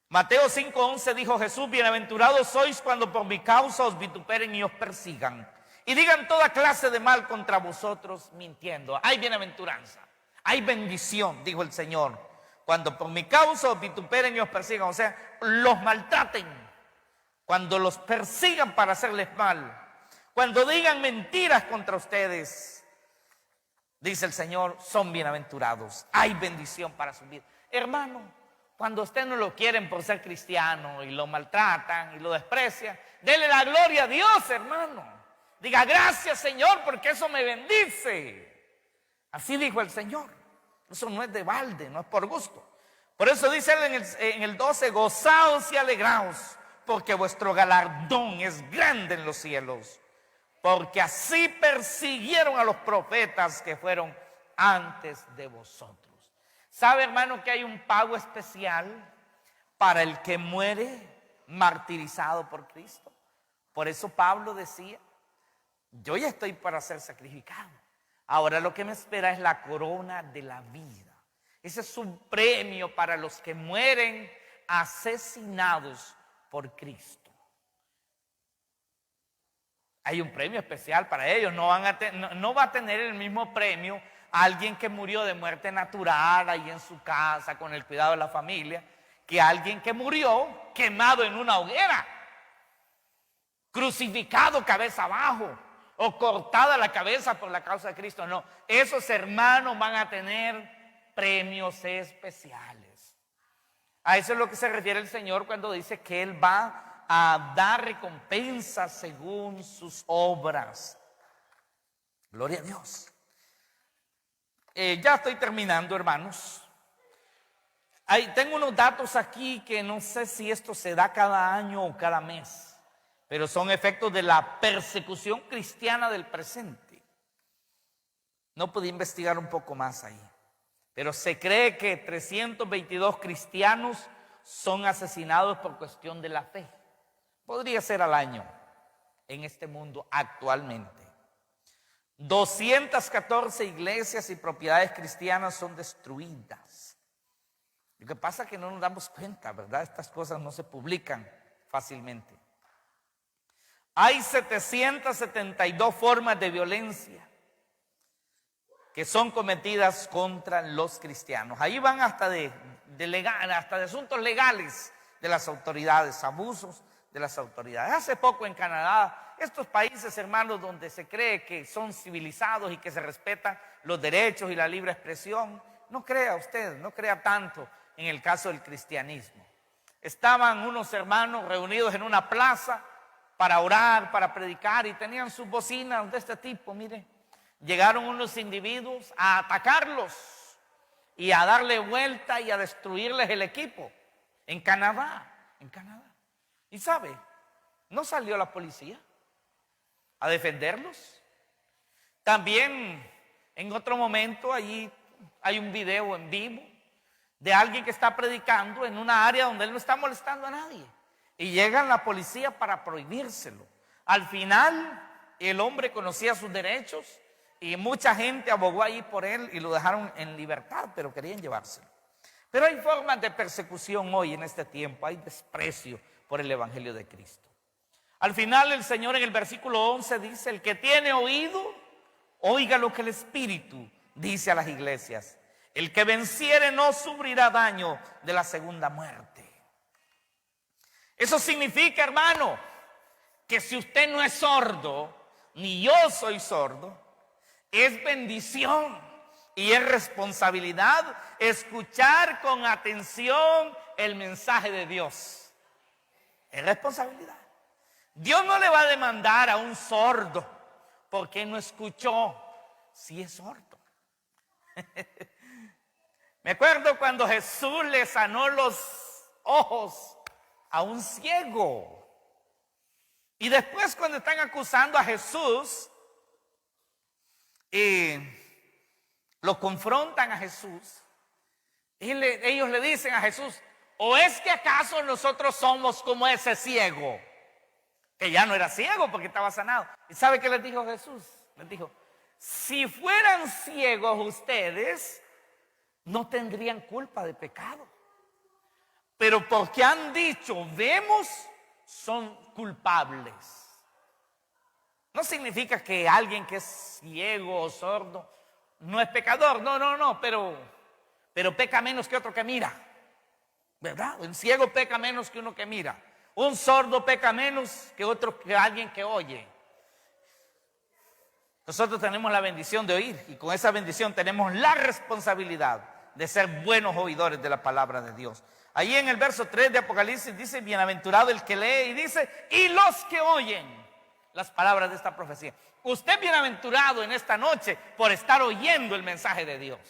Mateo 5:11 dijo Jesús, bienaventurados sois cuando por mi causa os vituperen y os persigan y digan toda clase de mal contra vosotros mintiendo. Hay bienaventuranza, hay bendición, dijo el Señor, cuando por mi causa os vituperen y os persigan, o sea, los maltraten, cuando los persigan para hacerles mal, cuando digan mentiras contra ustedes, dice el Señor, son bienaventurados, hay bendición para su vida. Hermano, cuando usted no lo quieren por ser cristiano y lo maltratan y lo desprecian, dele la gloria a Dios, hermano. Diga, gracias Señor, porque eso me bendice. Así dijo el Señor. Eso no es de balde, no es por gusto. Por eso dice él en el 12, gozaos y alegraos, porque vuestro galardón es grande en los cielos. Porque así persiguieron a los profetas que fueron antes de vosotros. ¿Sabe, hermano, que hay un pago especial para el que muere martirizado por Cristo? Por eso Pablo decía, yo ya estoy para ser sacrificado. Ahora lo que me espera es la corona de la vida. Ese es un premio para los que mueren asesinados por Cristo. Hay un premio especial para ellos. No va a tener el mismo premio a alguien que murió de muerte natural ahí en su casa con el cuidado de la familia, que alguien que murió quemado en una hoguera, crucificado cabeza abajo o cortada la cabeza por la causa de Cristo. No, esos hermanos van a tener premios especiales. A eso es lo que se refiere el Señor cuando dice que Él va a dar recompensa según sus obras. Gloria a Dios. Ya estoy terminando, hermanos. Tengo unos datos aquí que no sé si esto se da cada año o cada mes, pero son efectos de la persecución cristiana del presente. No pude investigar un poco más ahí, pero se cree que 322 cristianos son asesinados por cuestión de la fe. Podría ser al año en este mundo actualmente. 214 iglesias y propiedades cristianas son destruidas. Lo que pasa es que no nos damos cuenta, ¿verdad? Estas cosas no se publican fácilmente. Hay 772 formas de violencia que son cometidas contra los cristianos. Ahí van hasta de asuntos legales de las autoridades, abusos de las autoridades. Hace poco en Canadá, estos países, hermanos, donde se cree que son civilizados y que se respetan los derechos y la libre expresión, no crea usted, no crea tanto en el caso del cristianismo. Estaban unos hermanos reunidos en una plaza para orar, para predicar, y tenían sus bocinas de este tipo, mire. Llegaron unos individuos a atacarlos y a darle vuelta y a destruirles el equipo en Canadá. Y sabe, no salió la policía a defenderlos. También en otro momento allí hay un video en vivo de alguien que está predicando en una área donde él no está molestando a nadie, y llega la policía para prohibírselo. Al final el hombre conocía sus derechos y mucha gente abogó ahí por él y lo dejaron en libertad, pero querían llevárselo. Pero hay formas de persecución hoy en este tiempo, hay desprecio por el evangelio de Cristo. Al final el Señor en el versículo 11 dice, el que tiene oído, oiga lo que el Espíritu dice a las iglesias. El que venciere no sufrirá daño de la segunda muerte. Eso significa, hermano, que si usted no es sordo, ni yo soy sordo, es bendición y es responsabilidad escuchar con atención el mensaje de Dios. Es responsabilidad. Dios no le va a demandar a un sordo porque no escuchó si es sordo. Me acuerdo cuando Jesús le sanó los ojos a un ciego. Y después cuando están acusando a Jesús y lo confrontan a Jesús, ellos le dicen a Jesús, ¿o es que acaso nosotros somos como ese ciego? Que ya no era ciego porque estaba sanado. ¿Y sabe qué les dijo Jesús? Les dijo, si fueran ciegos ustedes, no tendrían culpa de pecado. Pero porque han dicho, vemos, son culpables. No significa que alguien que es ciego o sordo no es pecador. No, pero peca menos que otro que mira. ¿Verdad? Un ciego peca menos que uno que mira. Un sordo peca menos que alguien que oye. Nosotros tenemos la bendición de oír y con esa bendición tenemos la responsabilidad de ser buenos oidores de la palabra de Dios. Ahí en el verso 3 de Apocalipsis dice, bienaventurado el que lee, y dice, y los que oyen las palabras de esta profecía. Usted es bienaventurado en esta noche por estar oyendo el mensaje de Dios.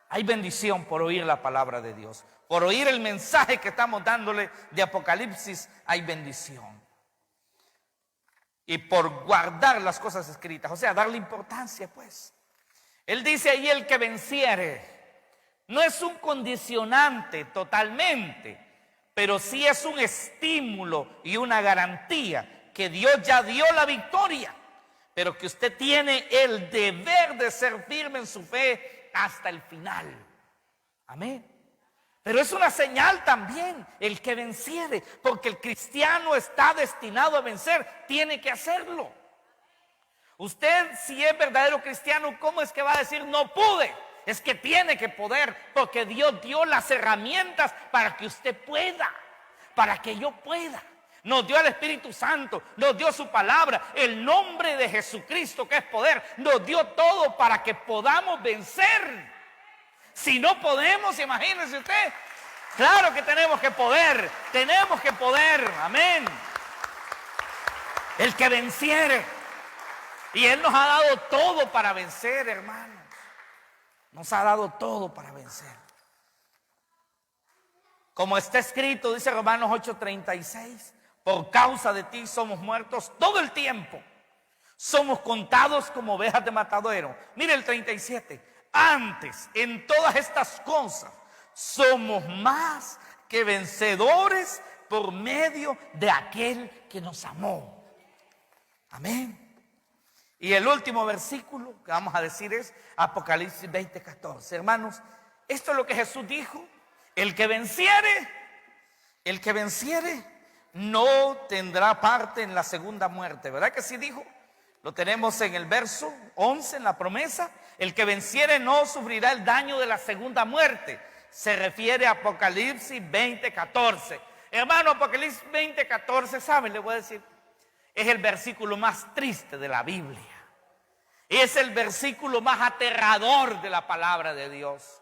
Hay bendición por oír la palabra de Dios. Por oír el mensaje que estamos dándole de Apocalipsis, hay bendición. Y por guardar las cosas escritas, o sea, darle importancia, pues. Él dice ahí: el que venciere. No es un condicionante totalmente, pero sí es un estímulo y una garantía que Dios ya dio la victoria, pero que usted tiene el deber de ser firme en su fe hasta el final. Amén. Pero es una señal también, el que venciere, porque el cristiano está destinado a vencer, tiene que hacerlo. Usted, si es verdadero cristiano, ¿cómo es que va a decir no pude? Es que tiene que poder, porque Dios dio las herramientas para que usted pueda, para que yo pueda. Nos dio el Espíritu Santo, nos dio su palabra, el nombre de Jesucristo que es poder, nos dio todo para que podamos vencer. Si no podemos, imagínese usted. Claro que tenemos que poder, amén. El que venciere. Y Él nos ha dado todo para vencer, hermanos. Nos ha dado todo para vencer. Como está escrito, dice Romanos 8:36, por causa de ti somos muertos todo el tiempo. Somos contados como ovejas de matadero. Mire el 37. Antes, en todas estas cosas, somos más que vencedores por medio de aquel que nos amó. Amén. Y el último versículo que vamos a decir es Apocalipsis 20:14. Hermanos, esto es lo que Jesús dijo: el que venciere no tendrá parte en la segunda muerte. ¿Verdad que sí dijo? Lo tenemos en el verso 11, en la promesa. El que venciere no sufrirá el daño de la segunda muerte. Se refiere a Apocalipsis 20:14. Hermano, Apocalipsis 20:14, ¿saben? Le voy a decir, es el versículo más triste de la Biblia. Es el versículo más aterrador de la palabra de Dios.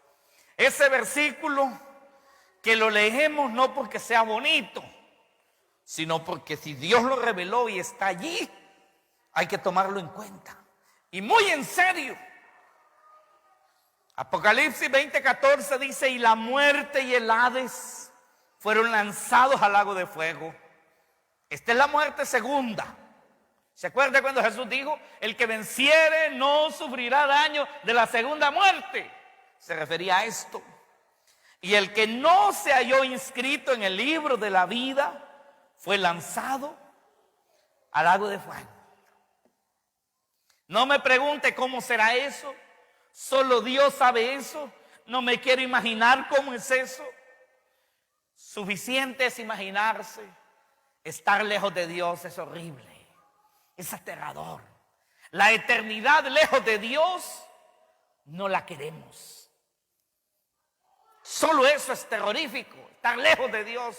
Ese versículo que lo leemos no porque sea bonito, sino porque si Dios lo reveló y está allí, hay que tomarlo en cuenta. Y muy en serio. Apocalipsis 20:14 dice: y la muerte y el Hades fueron lanzados al lago de fuego. Esta es la muerte segunda. ¿Se acuerda cuando Jesús dijo: el que venciere no sufrirá daño de la segunda muerte? Se refería a esto. Y el que no se halló inscrito en el libro de la vida fue lanzado al lago de fuego. No me pregunte cómo será eso. Solo Dios sabe eso. No me quiero imaginar cómo es eso. Suficiente es imaginarse. Estar lejos de Dios es horrible. Es aterrador. La eternidad lejos de Dios no la queremos. Solo eso es terrorífico. Estar lejos de Dios.